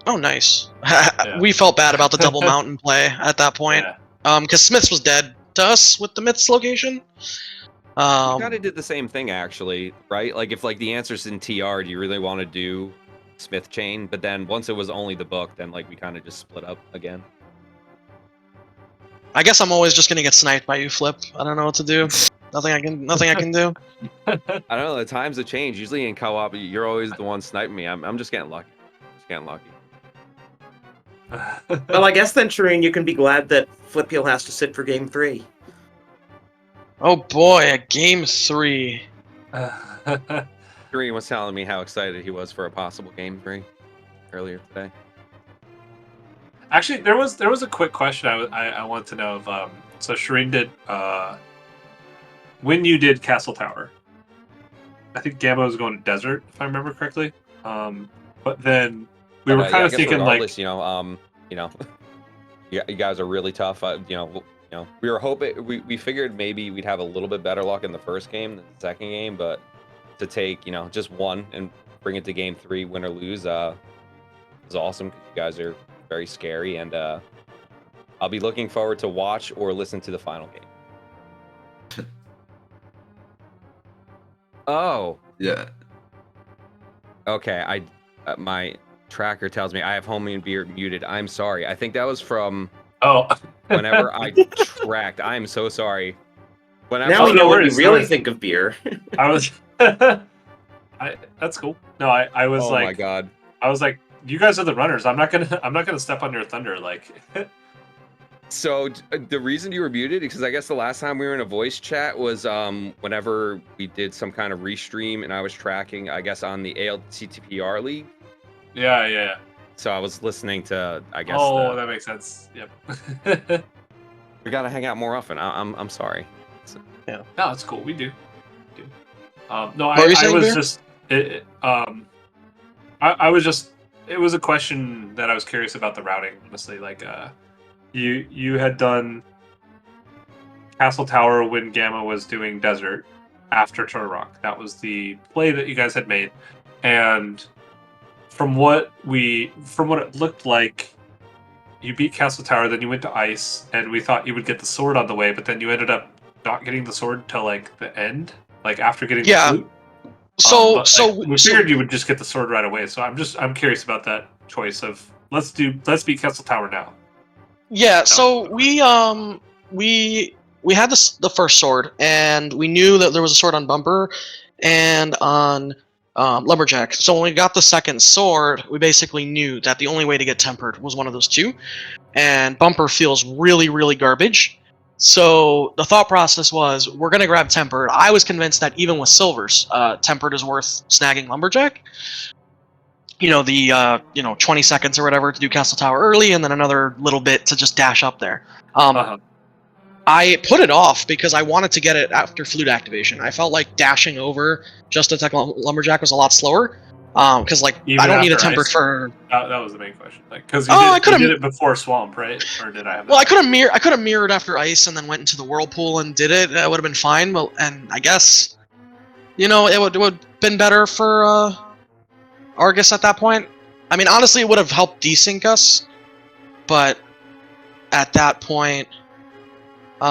oh, nice. Yeah. We felt bad about the double mountain play at that point, Yeah. because Smiths was dead to us with the mitts location. we kind of did the same thing actually, right? Like if like the answer's in TR, do you really want to do Smith chain? But then once it was only the book, then like we kind of just split up again. I guess I'm always just gonna get sniped by you, Flip. I don't know what to do. Nothing I can do. I don't know. The times have changed. Usually in co-op, you're always the one sniping me. I'm just getting lucky. Well, I guess then, Shireen, you can be glad that Flip Heel has to sit for game 3. Oh boy, a game 3. Green was telling me how excited he was for a possible game 3 earlier today. Actually, there was a quick question I want to know of. So Shireen did when you did Castle Tower. I think Gamma was going to Desert, if I remember correctly. But then we were kind of thinking like, you guys are really tough. We were hoping we figured maybe we'd have a little bit better luck in the first game than the second game, but to take just one and bring it to game 3, win or lose, is awesome. You guys are very scary, and I'll be looking forward to watch or listen to the final game. Oh Yeah. okay. My tracker tells me I have Homie and Beer muted. I'm sorry. I think that was from whenever I tracked. I'm so sorry. Now we know what you really think of beer. I was that's cool. No, I was like, oh my god. I was like, you guys are the runners. I'm not gonna step on your thunder. Like, so the reason you were muted, because I guess the last time we were in a voice chat was whenever we did some kind of restream, and I was tracking, I guess, on the ALTTPR league. Yeah. So I was listening to, I guess. Oh, that makes sense. Yep. We gotta hang out more often. I'm sorry. Yeah. No, it's cool. We do. No, What were you I saying, was Bear? just. I was just. It was a question that I was curious about the routing. Honestly, like, you had done Castle Tower when Gamma was doing Desert after Turtle Rock. That was the play that you guys had made, and from what it looked like, you beat Castle Tower, then you went to Ice, and we thought you would get the sword on the way, but then you ended up not getting the sword till like the end, like after getting the flute. We figured you would just get the sword right away. So I'm curious about that choice of let's beat Castle Tower now. Yeah, so we had the first sword, and we knew that there was a sword on Bumper and on Lumberjack. So when we got the second sword, we basically knew that the only way to get tempered was one of those two, and Bumper feels really, really garbage. So the thought process was, we're going to grab Tempered. I was convinced that even with Silvers, Tempered is worth snagging Lumberjack. 20 seconds or whatever to do Castle Tower early, and then another little bit to just dash up there. I put it off because I wanted to get it after flute activation. I felt like dashing over just to attack Lumberjack was a lot slower. Because I don't need a Tempered for. That was the main question. Like, because you did it before Swamp, right? Or did I have? Well, I could have mirrored after Ice and then went into the Whirlpool and did it. That would have been fine. Well, and I guess, it would have been better for Argus at that point. I mean, honestly, it would have helped desync us, but at that point, we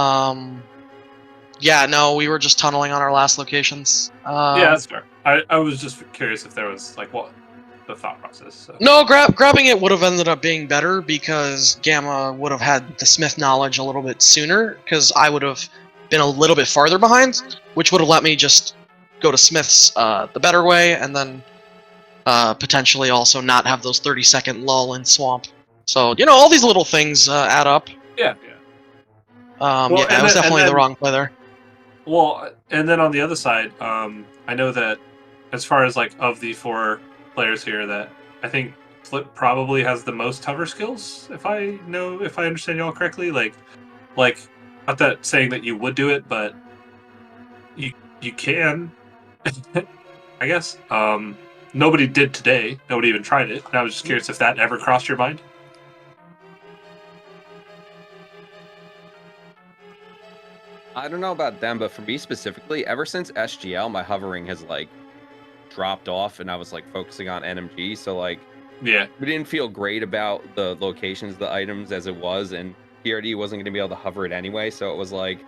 were just tunneling on our last locations. Yeah, that's fair. I was just curious if there was what the thought process. So. No, grabbing it would have ended up being better because Gamma would have had the Smith knowledge a little bit sooner, because I would have been a little bit farther behind, which would have let me just go to Smith's the better way, and then potentially also not have those 30-second lull in Swamp. So all these little things add up. Yeah. Yeah, it was definitely the wrong play there. Well, and then on the other side, I know that as far as like of the 4 players here, that I think Flip probably has the most hover skills. If I understand y'all correctly, like not that saying that you would do it, but you can, I guess. Nobody did today. Nobody even tried it. And I was just curious if that ever crossed your mind. I don't know about them, but for me specifically, ever since SGL, my hovering has like dropped off, and I was like focusing on NMG. So like, Yeah, we didn't feel great about the locations of the items as it was, and PRD wasn't going to be able to hover it anyway. So it was like,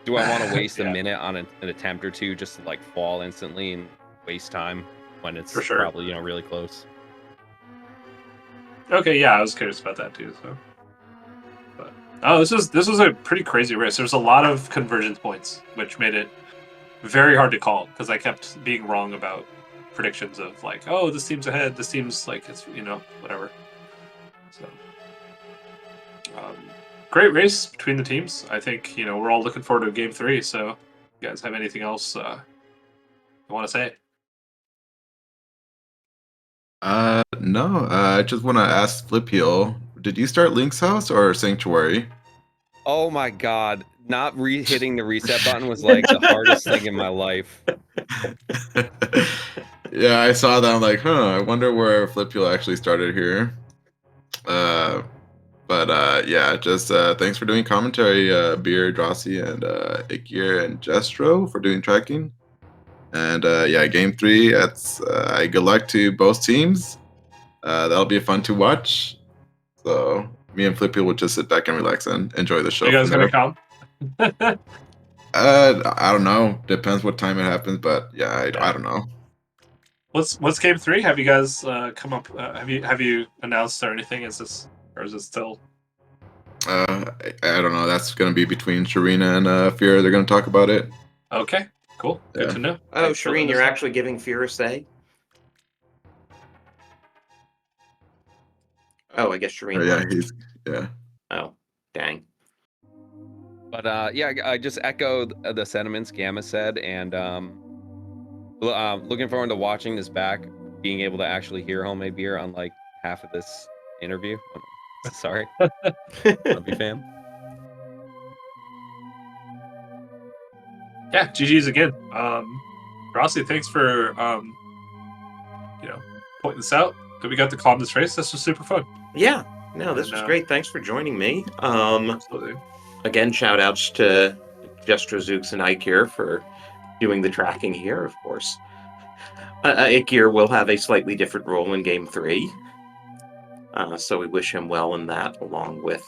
do I want to waste a Yeah. minute on an attempt or two just to like fall instantly and waste time when it's For sure. probably, you know, really close? Okay, yeah, I was curious about that too. So, but this was a pretty crazy race. There's a lot of convergence points, which made it very hard to call because I kept being wrong about predictions of like, oh, this team's ahead. This team's like it's whatever. So, great race between the teams. I think we're all looking forward to Game 3. So, you guys have anything else you want to say? No. I just want to ask Flip Heel, did you start Link's House or Sanctuary? Oh my god, not hitting the reset button was like the hardest thing in my life. Yeah, I saw that. I'm like, I wonder where Flip Heel actually started here. But yeah, just thanks for doing commentary, Beer, Drossi, and Ikir and Jestro for doing tracking. And yeah, Game 3. That's good luck to both teams. That'll be fun to watch. So me and Flippy will just sit back and relax and enjoy the show. Are you guys from gonna there. come? I don't know. Depends what time it happens, but yeah, I don't know. What's Game 3? Have you guys come up? Have you announced or anything? Is this still? I don't know. That's gonna be between Sharina and Fear. They're gonna talk about it. Okay, cool. Good Yeah. to know. Oh, Thanks for letting Shireen, you're us know. actually giving Fear a say? Oh, I guess Shireen Oh, yeah, left. yeah. Oh, dang. But yeah, I just echoed the sentiments Gamma said, and looking forward to watching this back, being able to actually hear Homemade Beer on like half of this interview. Sorry. Love you, fam. Yeah, GG's again. Rossi, thanks for pointing this out. That we got to calm this race. This was super fun. Yeah, no, this And, was great. Thanks for joining me. Absolutely. Again, shout outs to Jestro, Zooks, and Ikir for doing the tracking here, of course. Ikir will have a slightly different role in Game 3. So we wish him well in that, along with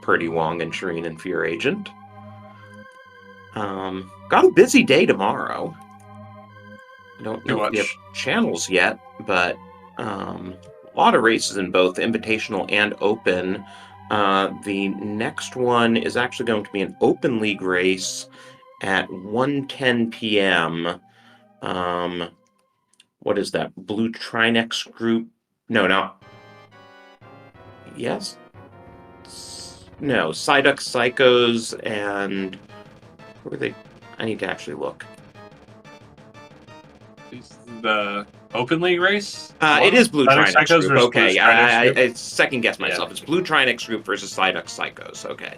Purdy Wong and Shireen and Fear Agent. Got a busy day tomorrow. I don't know if we have channels yet, but a lot of races in both Invitational and Open. The next one is actually going to be an Open League race at 1:10 p.m. What is that? Blue Trinex Group? No. Yes? No, Psyduck Psychos and... Who are they? I need to actually look. The Open League race? It is Blue Psyduck Trinex Psychos Group. versus Okay, Blue Trinex I Group? second-guessed myself. Yeah. It's Blue Trinex Group versus Psyduck Psychos. Okay.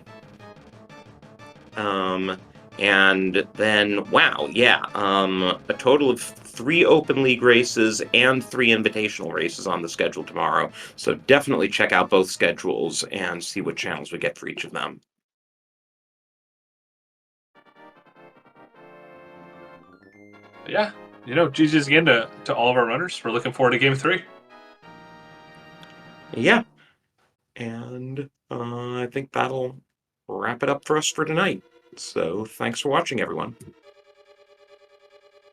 And then, wow, yeah, a total of 3 Open League races and 3 Invitational races on the schedule tomorrow. So definitely check out both schedules and see what channels we get for each of them. Yeah, GG's again to all of our runners. We're looking forward to Game 3. Yeah. And I think that'll wrap it up for us for tonight. So thanks for watching, everyone.